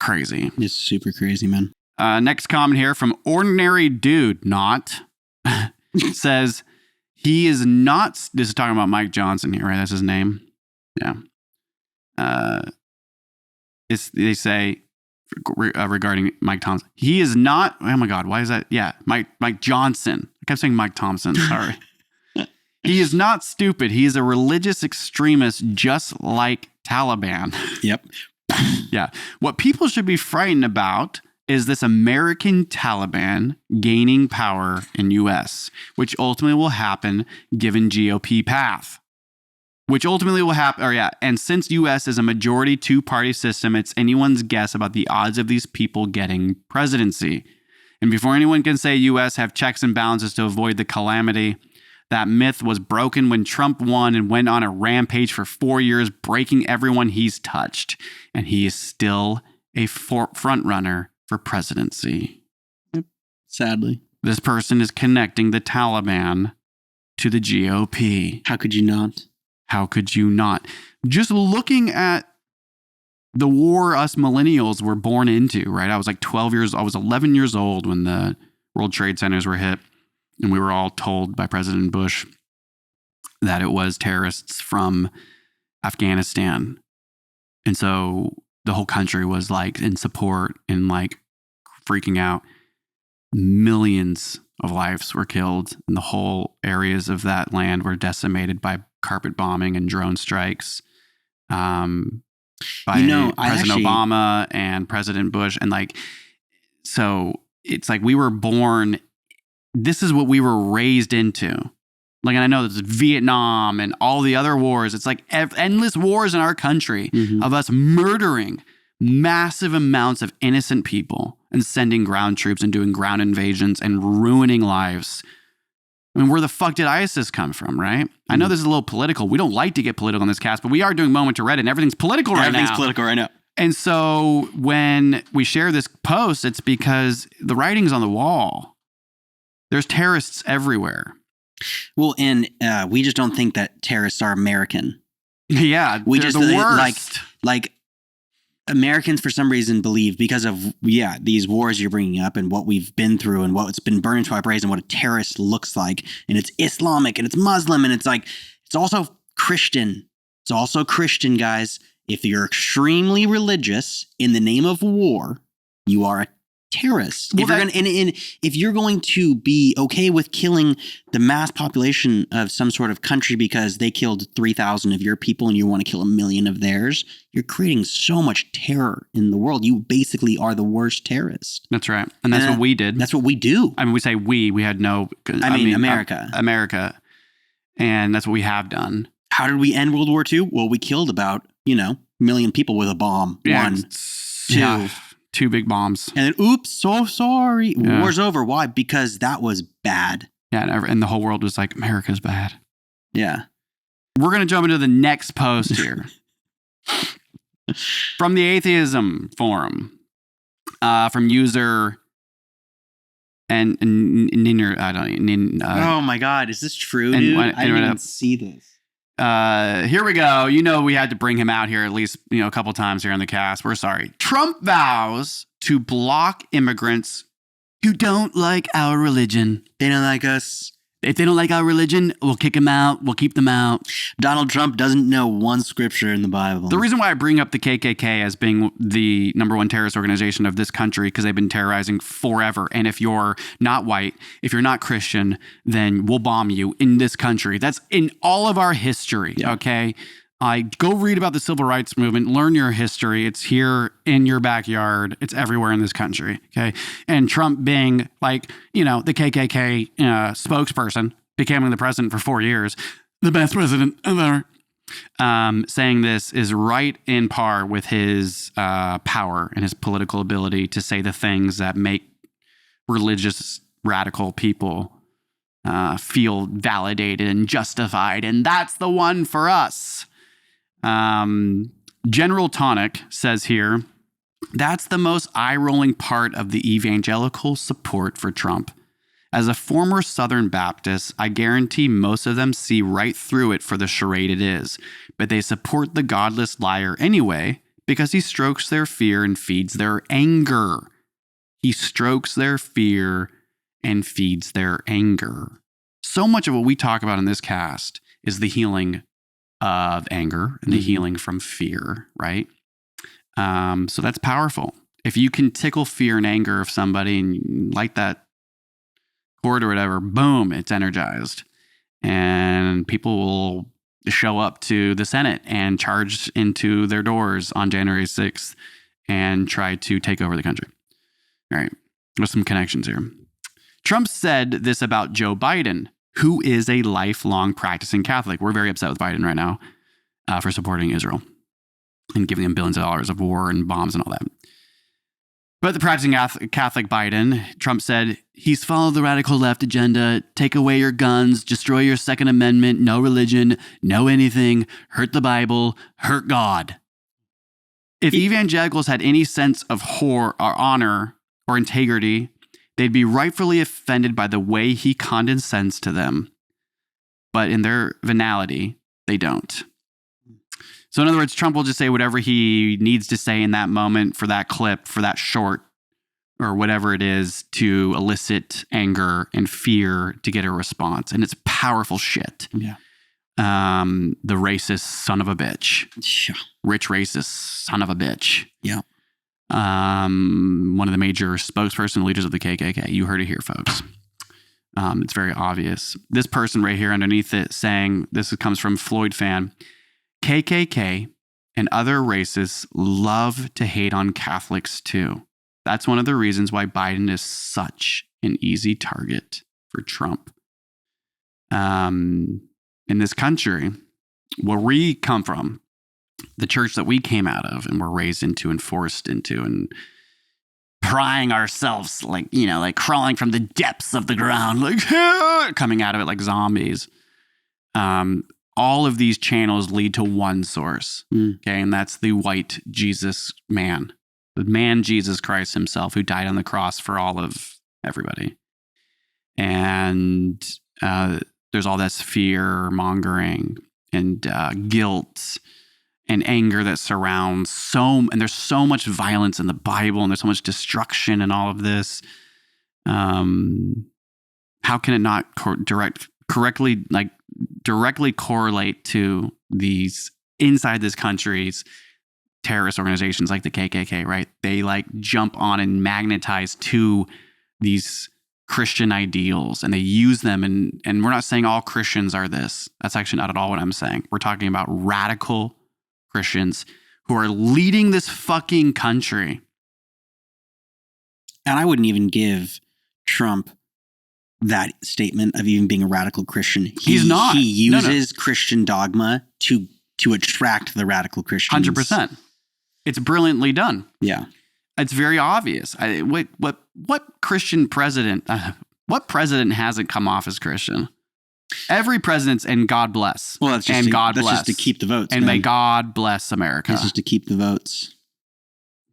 crazy.
It's super crazy, man.
Next comment here from Ordinary Dude says he is not. This is talking about Mike Johnson here, right? That's his name. Yeah. They say regarding Mike Thompson, he is not. Oh my God, why is that? Yeah, Mike Johnson. I kept saying Mike Thompson. Sorry. He is not stupid. He is a religious extremist, just like Taliban.
Yep.
Yeah. What people should be frightened about is this American Taliban gaining power in U.S., which ultimately will happen given GOP path. Which ultimately will happen, and since U.S. is a majority two-party system, it's anyone's guess about the odds of these people getting presidency. And before anyone can say U.S. have checks and balances to avoid the calamity, that myth was broken when Trump won and went on a rampage for 4 years, breaking everyone he's touched. And he is still a front runner for presidency.
Yep. Sadly.
This person is connecting the Taliban to the GOP.
How could you not?
How could you not? Just looking at the war us millennials were born into, right? I was 11 years old when the World Trade Centers were hit. And we were all told by President Bush that it was terrorists from Afghanistan. And so the whole country was in support and freaking out. Millions of lives were killed, and the whole areas of that land were decimated by carpet bombing and drone strikes by President Obama and President Bush. And so it's we were born. This is what we were raised into. And I know there's Vietnam and all the other wars. It's endless wars in our country of us murdering massive amounts of innocent people and sending ground troops and doing ground invasions and ruining lives. I mean, where the fuck did ISIS come from, right? I know this is a little political. We don't like to get political in this cast, but we are doing Moment to Reddit, and everything's political right now.
Everything's political right now.
And so when we share this post, it's because the writing's on the wall. There's terrorists everywhere.
Well, and we just don't think that terrorists are American.
Yeah,
we
they're
just
the worst.
Like Americans for some reason believe because of these wars you're bringing up and what we've been through and what's been burned into our brains and what a terrorist looks like, and it's Islamic and it's Muslim and it's also Christian. It's also Christian, guys. If you're extremely religious in the name of war, you are a terrorist.
Well,
if you're going to be okay with killing the mass population of some sort of country because they killed 3,000 of your people and you want to kill 1 million of theirs, you're creating so much terror in the world. You basically are the worst terrorist.
That's right. And that's what we did.
That's what we do.
I mean, we say we had no...
America.
America. And that's what we have done.
How did we end World War II? Well, we killed about, 1 million people with a bomb.
Yeah,
1, 2...
Yeah. 2 big bombs.
And then, oops, so sorry.
Yeah.
War's over. Why? Because that was bad.
Yeah, and the whole world was like, America's bad.
Yeah.
We're going to jump into the next post here. From the Atheism Forum. From user... And Ninner... I don't...
oh my God. Is this true, dude? I didn't even see this.
Here we go. We had to bring him out here at least, a couple times here in the cast. We're sorry. Trump vows to block immigrants who don't like our religion.
They don't like us.
If they don't like our religion, we'll kick them out. We'll keep them out.
Donald Trump doesn't know one scripture in the Bible.
The reason why I bring up the KKK as being the #1 terrorist organization of this country, because they've been terrorizing forever. And if you're not white, if you're not Christian, then we'll bomb you in this country. That's in all of our history, okay? Go read about the civil rights movement, learn your history. It's here in your backyard. It's everywhere in this country, okay? And Trump being the KKK spokesperson, becoming the president for 4 years, the best president ever. saying this is right in par with his power and his political ability to say the things that make religious radical people feel validated and justified. And that's the one for us. General Tonic says here, that's the most eye-rolling part of the evangelical support for Trump. As a former Southern Baptist, I guarantee most of them see right through it for the charade it is, but they support the godless liar anyway because he strokes their fear and feeds their anger. He strokes their fear and feeds their anger. So much of what we talk about in this cast is the healing of anger and the healing from fear, right? So that's powerful. If you can tickle fear and anger of somebody and you light that cord or whatever, boom, it's energized. And people will show up to the Senate and charge into their doors on January 6th and try to take over the country. All right, there's some connections here. Trump said this about Joe Biden, who is a lifelong practicing Catholic. We're very upset with Biden right now for supporting Israel and giving them billions of dollars of war and bombs and all that. But the practicing Catholic Biden, Trump said, he's followed the radical left agenda, take away your guns, destroy your Second Amendment, no religion, no anything, hurt the Bible, hurt God. If evangelicals had any sense of or honor or integrity, they'd be rightfully offended by the way he condescends to them. But in their venality, they don't. So in other words, Trump will just say whatever he needs to say in that moment for that clip, for that short, or whatever it is to elicit anger and fear to get a response. And it's powerful shit.
Yeah.
The racist son of a bitch.
Yeah.
Rich racist son of a bitch.
Yeah.
One of the major spokesperson and leaders of the KKK. You heard it here, folks. It's very obvious. This person right here underneath it saying, this comes from Floyd Fan, KKK and other racists love to hate on Catholics too. That's one of the reasons why Biden is such an easy target for Trump. In this country, where we come from, the church that we came out of and were raised into and forced into and prying ourselves like crawling from the depths of the ground, like coming out of it like zombies. All of these channels lead to one source, okay? And that's the white Jesus man, the man Jesus Christ himself, who died on the cross for all of everybody. And there's all this fear mongering and guilt and anger that surrounds and there's so much violence in the Bible and there's so much destruction in all of this. How can it not directly correlate to these inside this country's terrorist organizations like the KKK, right? They jump on and magnetize to these Christian ideals and they use them. And we're not saying all Christians are this. That's actually not at all what I'm saying. We're talking about radical Christians who are leading this fucking country.
And I wouldn't even give Trump that statement of even being a radical Christian.
He's not.
He uses Christian dogma to attract the radical Christians.
100%. It's brilliantly done.
Yeah.
It's very obvious. What Christian president, what president hasn't come off as Christian? Every president's, and God bless.
Well, that's just to keep the votes.
And may God bless America.
That's just to keep the votes.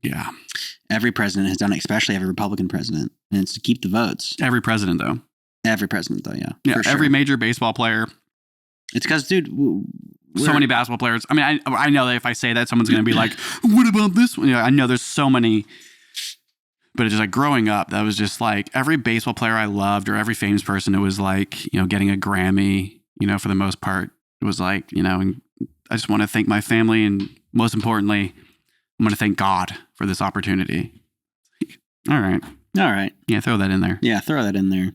Yeah.
Every president has done it, especially every Republican president. And it's to keep the votes.
Every president, though.
Every president, though, yeah.
Yeah,
sure.
every major baseball player.
It's because, dude,
so many basketball players. I mean, I know that if I say that, someone's going to be like, what about this one? Yeah, I know there's so many. But it's just growing up, that was just every baseball player I loved or every famous person, it was getting a Grammy, for the most part. It was and I just want to thank my family. And most importantly, I'm going to thank God for this opportunity. All right. Yeah, throw that in there.
Yeah, throw that in there.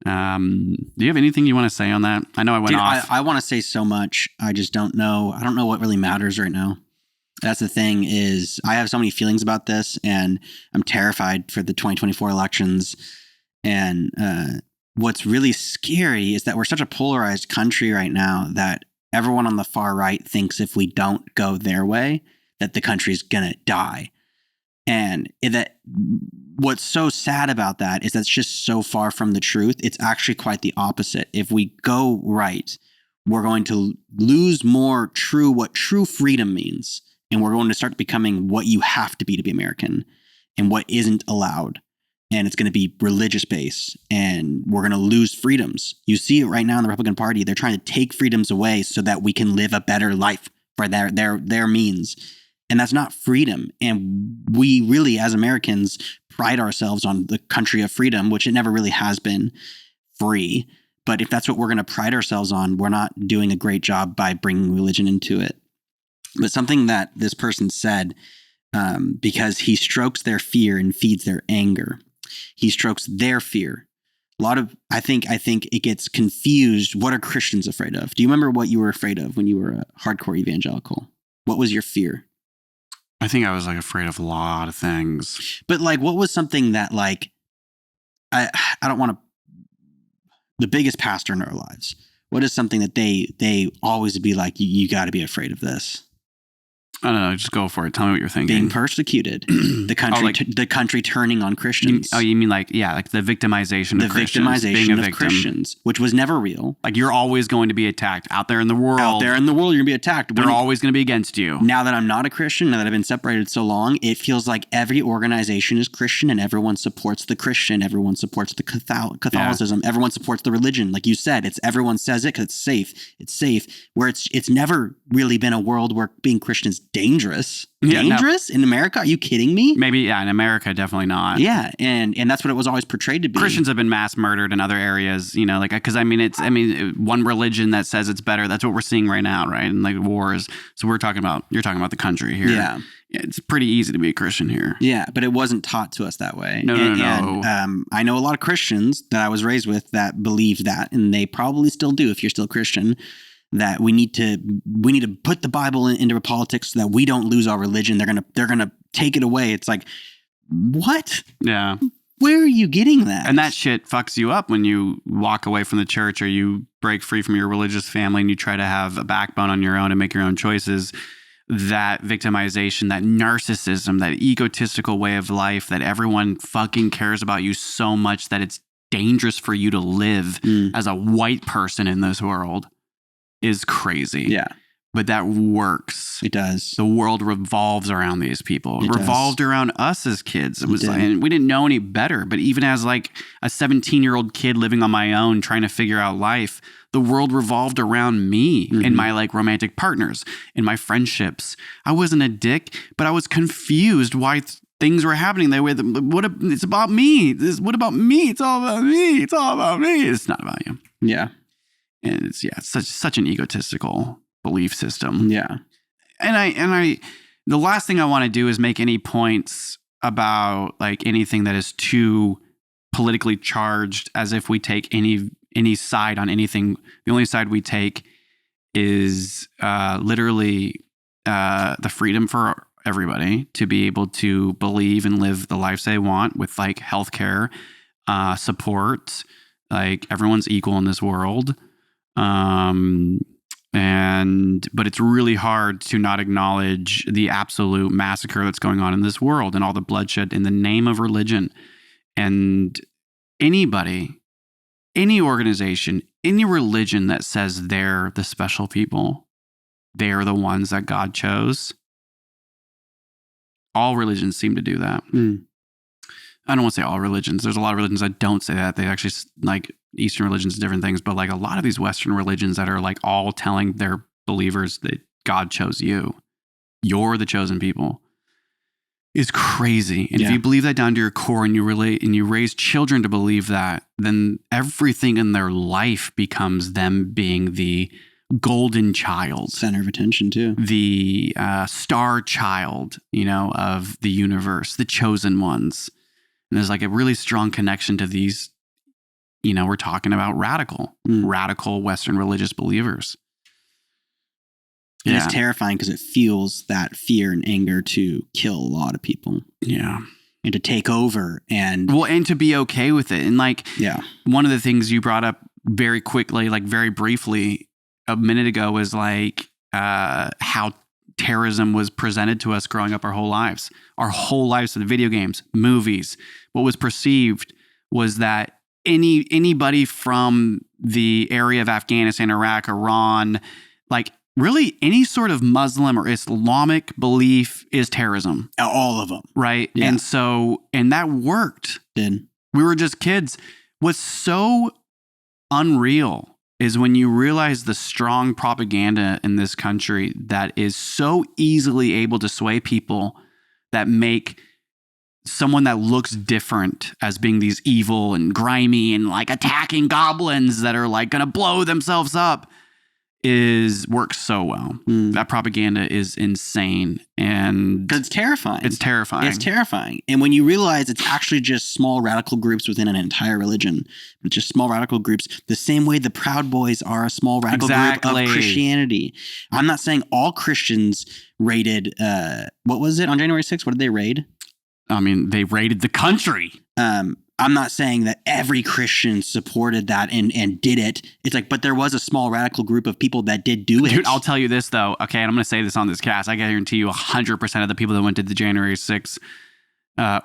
Do you have anything you want to say on that? I know I went off.
I want to say so much. I just don't know. I don't know what really matters right now. That's the thing is I have so many feelings about this and I'm terrified for the 2024 elections. And what's really scary is that we're such a polarized country right now that everyone on the far right thinks if we don't go their way, that the country's gonna die. And that what's so sad about that is that's just so far from the truth. It's actually quite the opposite. If we go right, we're going to lose more what true freedom means. And we're going to start becoming what you have to be American and what isn't allowed. And it's going to be religious based, and we're going to lose freedoms. You see it right now in the Republican Party. They're trying to take freedoms away so that we can live a better life for their means. And that's not freedom. And we really, as Americans, pride ourselves on the country of freedom, which it never really has been free. But if that's what we're going to pride ourselves on, we're not doing a great job by bringing religion into it. But something that this person said, because he strokes their fear and feeds their anger. He strokes their fear. I think it gets confused. What are Christians afraid of? Do you remember what you were afraid of when you were a hardcore evangelical? What was your fear?
I think I was like afraid of a lot of things.
But like, what was something that like, I don't want to, the biggest pastor in our lives, what is something that they always be like, you got to be afraid of this?
I don't know. Just go for it. Tell me what you're thinking.
Being persecuted, the country turning on Christians.
You mean like the victimization of Christians, being a victim.
Christians, which was never real.
Like you're always going to be attacked out there in the world.
Out there in the world, you're gonna be attacked.
They're always going to be against you.
Now that I'm not a Christian, now that I've been separated so long, it feels like every organization is Christian and everyone supports the Christian. Everyone supports the Catholicism. Yeah. Everyone supports the religion. Like you said, everyone says it because it's safe. It's safe. Where it's never really been a world where being Christian is dangerous. Dangerous in America? Are you kidding me?
Maybe, in America, definitely not.
Yeah, and that's what it was always portrayed to be.
Christians have been mass murdered in other areas, because one religion that says it's better. That's what we're seeing right now, right? And like wars. So you're talking about the country here.
Yeah.
It's pretty easy to be a Christian here.
Yeah, but it wasn't taught to us that way.
No.
And I know a lot of Christians that I was raised with that believe that, and they probably still do if you're still Christian, that we need to put the Bible into politics so that we don't lose our religion. They're gonna take it away. It's like, what?
Yeah.
Where are you getting that?
And that shit fucks you up when you walk away from the church or you break free from your religious family and you try to have a backbone on your own and make your own choices. That victimization, that narcissism, that egotistical way of life, that everyone fucking cares about you so much that it's dangerous for you to live as a white person in this world is crazy.
Yeah.
But that works.
It does.
The world revolves around these people. It revolved around us as kids. And we didn't know any better. But even as like a 17-year-old kid living on my own, trying to figure out life, the world revolved around me and my like romantic partners and my friendships. I wasn't a dick, but I was confused why things were happening that way. It's about me. What about me? It's all about me. It's all about me. It's not about you.
Yeah.
And it's such an egotistical belief system.
Yeah.
And I the last thing I want to do is make any points about like anything that is too politically charged, as if we take any side on anything. The only side we take is literally the freedom for everybody to be able to believe and live the lives they want with like healthcare, support, like everyone's equal in this world. But it's really hard to not acknowledge the absolute massacre that's going on in this world and all the bloodshed in the name of religion. And anybody, any organization, any religion that says they're the special people, they're the ones that God chose. All religions seem to do that. I don't want to say all religions. There's a lot of religions that don't say that. They actually, like Eastern religions, different things. But like a lot of these Western religions that are like all telling their believers that God chose you. You're the chosen people. Is crazy. And if you believe that down to your core and you relate and you raise children to believe that, then everything in their life becomes them being the golden child.
Center of attention too.
The star child, of the universe, the chosen ones. And there's like a really strong connection to these, we're talking about radical Western religious believers.
And it's terrifying because it fuels that fear and anger to kill a lot of people.
Yeah.
And to take over and
to be okay with it. And like,
yeah,
one of the things you brought up very quickly, like very briefly, a minute ago was like how terrorism was presented to us growing up our whole lives with video games, movies. What was perceived was that anybody from the area of Afghanistan, Iraq, Iran, like really any sort of Muslim or Islamic belief is terrorism.
All of them.
Right.
Yeah.
And that worked.
Did.
We were just kids. What's so unreal is when you realize the strong propaganda in this country that is so easily able to sway people, that make someone that looks different as being these evil and grimy and like attacking goblins that are like going to blow themselves up, works so well. That propaganda is insane. And
because it's terrifying.
It's terrifying.
It's terrifying. And when you realize it's actually just small radical groups within an entire religion, but just small radical groups, the same way the Proud Boys are a small radical group of Christianity. I'm not saying all Christians raided, what was it on January 6th? What did they raid?
I mean, they raided the country.
I'm not saying that every Christian supported that and did it. It's like, but there was a small radical group of people that did do it.
Dude, I'll tell you this though. Okay, and I'm going to say this on this cast. I guarantee you 100% of the people that went to the January 6th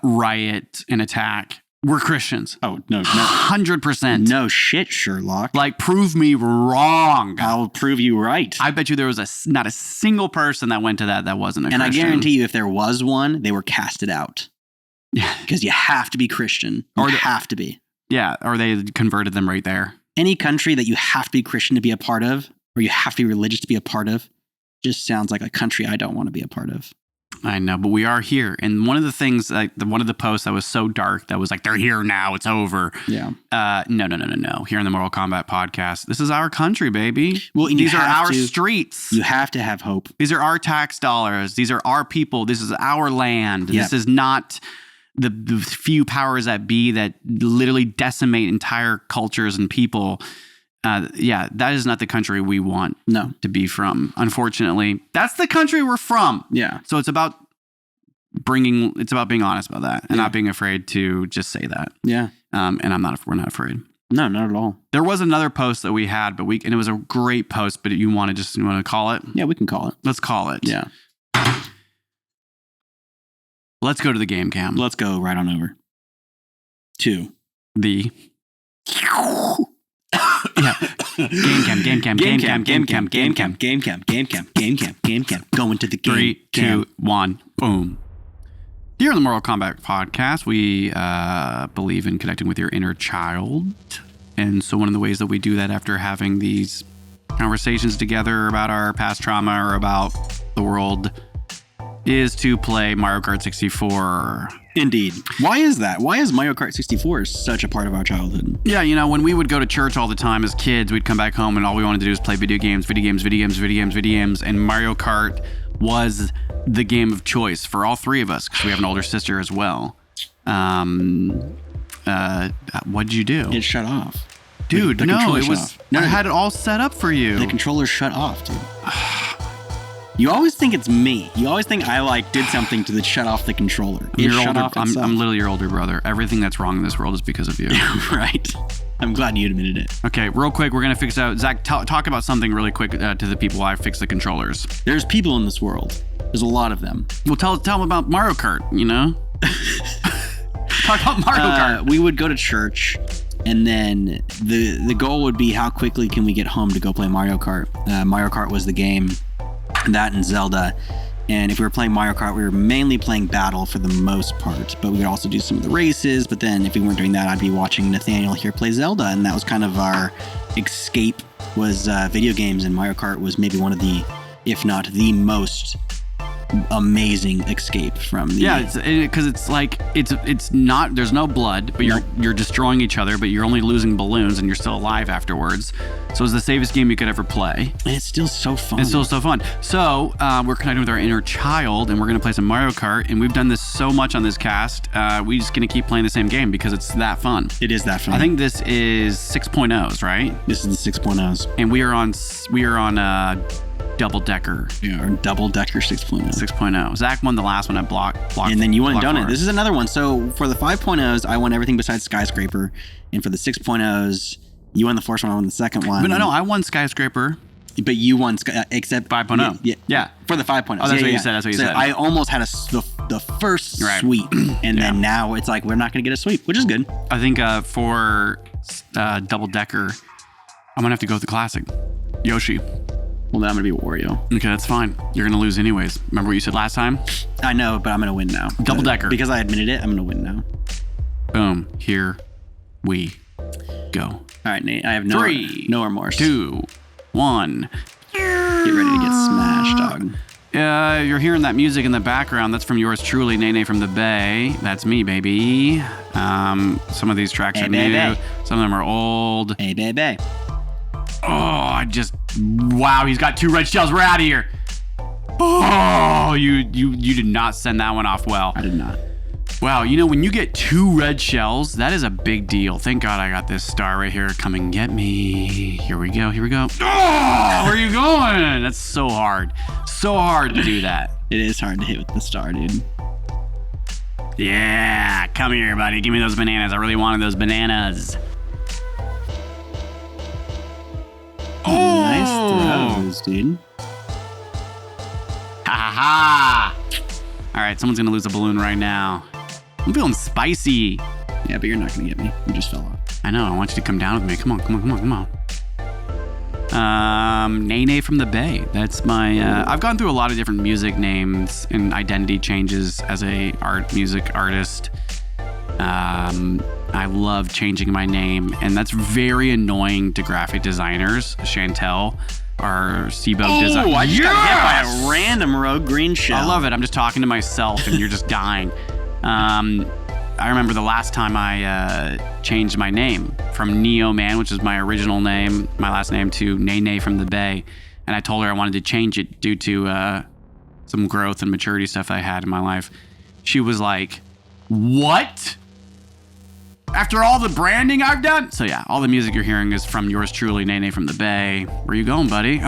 riot and attack were Christians.
Oh, no.
100%.
No shit, Sherlock.
Like, prove me wrong.
I'll prove you right.
I bet you there was not a single person that went to that wasn't a Christian.
And I guarantee you if there was one, they were casted out. Yeah, because you have to be Christian. You have to be.
Yeah, or they converted them right there.
Any country that you have to be Christian to be a part of, or you have to be religious to be a part of, just sounds like a country I don't want to be a part of.
I know, but we are here. And one of the things, like one of the posts that was so dark that was like, they're here now, it's over.
Yeah.
No. Here in the Mortal Kombat podcast, this is our country, baby.
Well,
these are our streets.
You have to have hope.
These are our tax dollars. These are our people. This is our land.
Yep.
This is not the few powers that be that literally decimate entire cultures and people. That is not the country we want to be from. Unfortunately, that's the country we're from.
Yeah.
So it's about being honest about that and not being afraid to just say that.
Yeah.
And we're not afraid.
No, not at all.
There was another post that we had, and it was a great post, but you want to call it?
Yeah, we can call it.
Let's call it.
Yeah.
Let's go to the game cam.
Let's go right on over to
the game cam.
Going to the game.
3, 2, 1, boom. Here on the Mortal Kombat podcast, we believe in connecting with your inner child. And so one of the ways that we do that after having these conversations together about our past trauma or about the world is to play Mario Kart 64.
Indeed. Why is that? Why is Mario Kart 64 such a part of our childhood?
Yeah, when we would go to church all the time as kids, we'd come back home and all we wanted to do was play video games. And Mario Kart was the game of choice for all three of us because we have an older sister as well. What'd you do?
It shut off.
Dude, no, it was...
Off. No,
I had it all set up for you.
The controller shut off, dude. You always think it's me. You always think I did something to shut off the controller.
I'm literally your older brother. Everything that's wrong in this world is because of you.
Right. I'm glad you admitted it.
Okay, real quick, we're going to fix out. Zach, talk about something really quick to the people while I fix the controllers.
There's people in this world. There's a lot of them.
Well, tell them about Mario Kart, Talk about Mario Kart.
We would go to church, and then the goal would be how quickly can we get home to go play Mario Kart. Mario Kart was the game. That and Zelda. And if we were playing Mario Kart, we were mainly playing battle for the most part, but we would also do some of the races. But then if we weren't doing that, I'd be watching Nathaniel here play Zelda. And that was kind of our escape, was video games. And Mario Kart was maybe one of the, if not the most amazing escape from the
because it's not, there's no blood, but you're destroying each other, but you're only losing balloons and you're still alive afterwards. So it's the safest game you could ever play.
And it's still so fun.
So we're connecting with our inner child, and we're going to play some Mario Kart. And we've done this so much on this cast. We're just going to keep playing the same game because it's that fun.
It is that fun.
I think this is 6.0s, right?
This is the 6.0s.
And we are on double decker.
Yeah, or double decker 6.0.
6.0. Zach won the last one at block.
And then you won Donut. This is another one. So for the 5.0s, I won everything besides Skyscraper. And for the 6.0s, you won the first one, I won the second one.
But no, I won Skyscraper.
But you won, except
5.0. Yeah.
For the 5.0.
Oh, that's what you said. That's what you said.
I almost had the first sweep, and then now it's like we're not going to get a sweep, which is good.
I think for double decker, I'm gonna have to go with the classic Yoshi.
Well, then I'm going to be Wario.
Okay, that's fine. You're going to lose anyways. Remember what you said last time?
I know, but I'm going to win now.
Double decker.
Because I admitted it, I'm going to win now.
Boom. Here we go.
All right, Nate. I have no remorse.
2, 1.
Get ready to get smashed, dog.
You're hearing that music in the background. That's from yours truly, Nene from the Bay. That's me, baby. Some of these tracks are new. Some of them are old.
Hey, baby.
Oh, wow, he's got 2 red shells. We're out of here. Oh, you did not send that one off well.
I did not.
Wow, when you get 2 red shells, that is a big deal. Thank God I got this star right here. Come and get me. Here we go. Oh, where are you going? That's so hard. So hard to do that.
It is hard to hit with the star, dude.
Yeah, come here, buddy. Give me those bananas. I really wanted those bananas.
Oh, nice throws, dude.
Ha ha ha. All right, someone's going to lose a balloon right now. I'm feeling spicy.
Yeah, but you're not going to get me. You just fell off.
I know. I want you to come down with me. Come on. Nene from the Bay. That's my... I've gone through a lot of different music names and identity changes as a music artist. I love changing my name, and that's very annoying to graphic designers. Chantel, our SIBO designer.
I just got hit by a random rogue green shell.
I love it. I'm just talking to myself, and you're just dying. I remember the last time I changed my name from Neo Man, which is my original name, my last name, to Nene from the Bay. And I told her I wanted to change it due to some growth and maturity stuff I had in my life. She was like, what? After all the branding I've done? So yeah, all the music you're hearing is from yours truly, Nene from the Bay. Where you going, buddy?
Dude,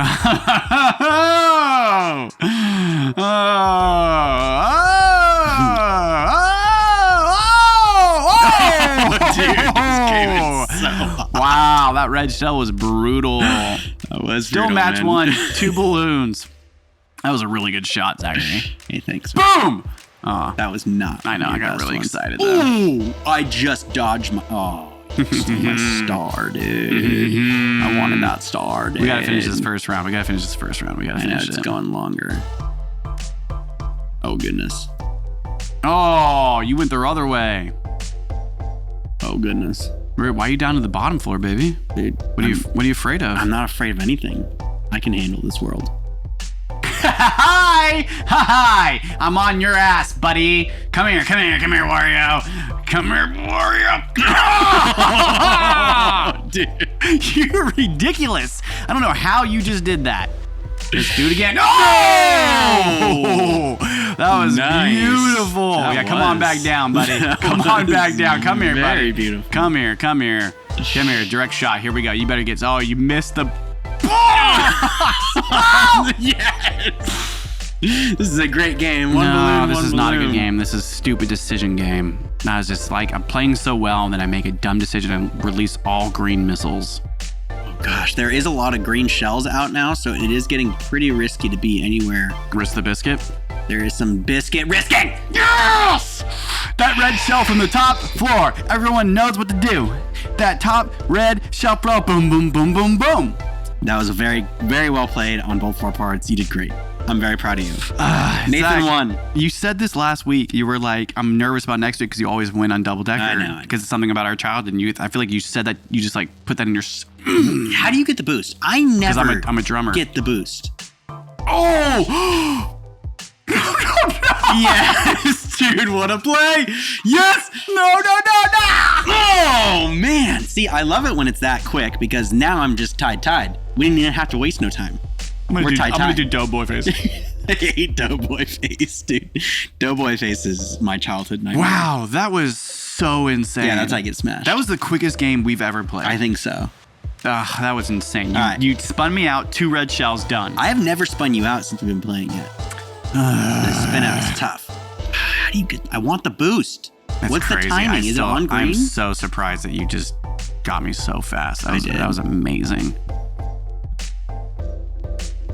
this game is so hot.
Wow, that red shell was brutal.
That was
Still
brutal,
match
man.
1, 2 balloons. That was a really good shot, Zachary.
Hey, thanks.
Boom! Oh,
That was not.
I know, I got really excited though.
Ooh, I just dodged my. Oh, you stole my star, dude. I wanted that star, dude.
We gotta finish this first round. We gotta finish
I know it's going longer. Oh goodness.
Oh, you went the other way.
Oh goodness.
Why are you down to the bottom floor, baby?
Dude,
What are you afraid of?
I'm not afraid of anything. I can handle this world.
Hi! I'm on your ass, buddy. Come here, Wario. Come here, Wario. Dude, you're ridiculous. I don't know how you just did that. Let's do it again. Oh! That was beautiful.
That
Come on back down, buddy. Come on back down. Come here, buddy.
Very beautiful.
Come here. Direct shot. Here we go. You better get... Oh, you missed the...
Yes. This is a great game. One balloon,
this
one
is not a
balloon.
good game. This is a stupid decision game. I was just like, I'm playing so well, and then I make a dumb decision and release all green missiles.
Oh gosh, there is a lot of green shells out now, so it is getting pretty risky to be anywhere.
Risk the biscuit.
There is some biscuit risking.
Yes! That red shell from the top floor. Everyone knows what to do. That top red shell floor. Boom, boom, boom, boom, boom.
That was a very, very well played on both 4 parts. You did great. I'm very proud of you. Nathan
Zach,
won.
You said this last week. You were like, I'm nervous about next week because you always win on double decker.
I know.
Because it's something about our childhood and youth. I feel like you said that you just like put that in your...
How do you get the boost? I never
I'm a drummer.
get the boost.
Oh!
Yes, dude, what a play. Yes. No. Oh, man. See, I love it when it's that quick because now I'm just tied. We didn't even have to waste no time.
I'm gonna do doughboy face.
I hate Doughboy Face, dude. Doughboy Face is my childhood nightmare.
Wow, that was so insane.
Yeah, that's how I get smashed.
That was the quickest game we've ever played.
I think so.
That was insane.
All right.
You spun me out, 2 red shells, done.
I have never spun you out since we've been playing yet. The spin out is tough. How do you get... I want the boost.
That's
What's
crazy.
the timing? Is it on green?
I'm so surprised that you just got me so fast. That was amazing.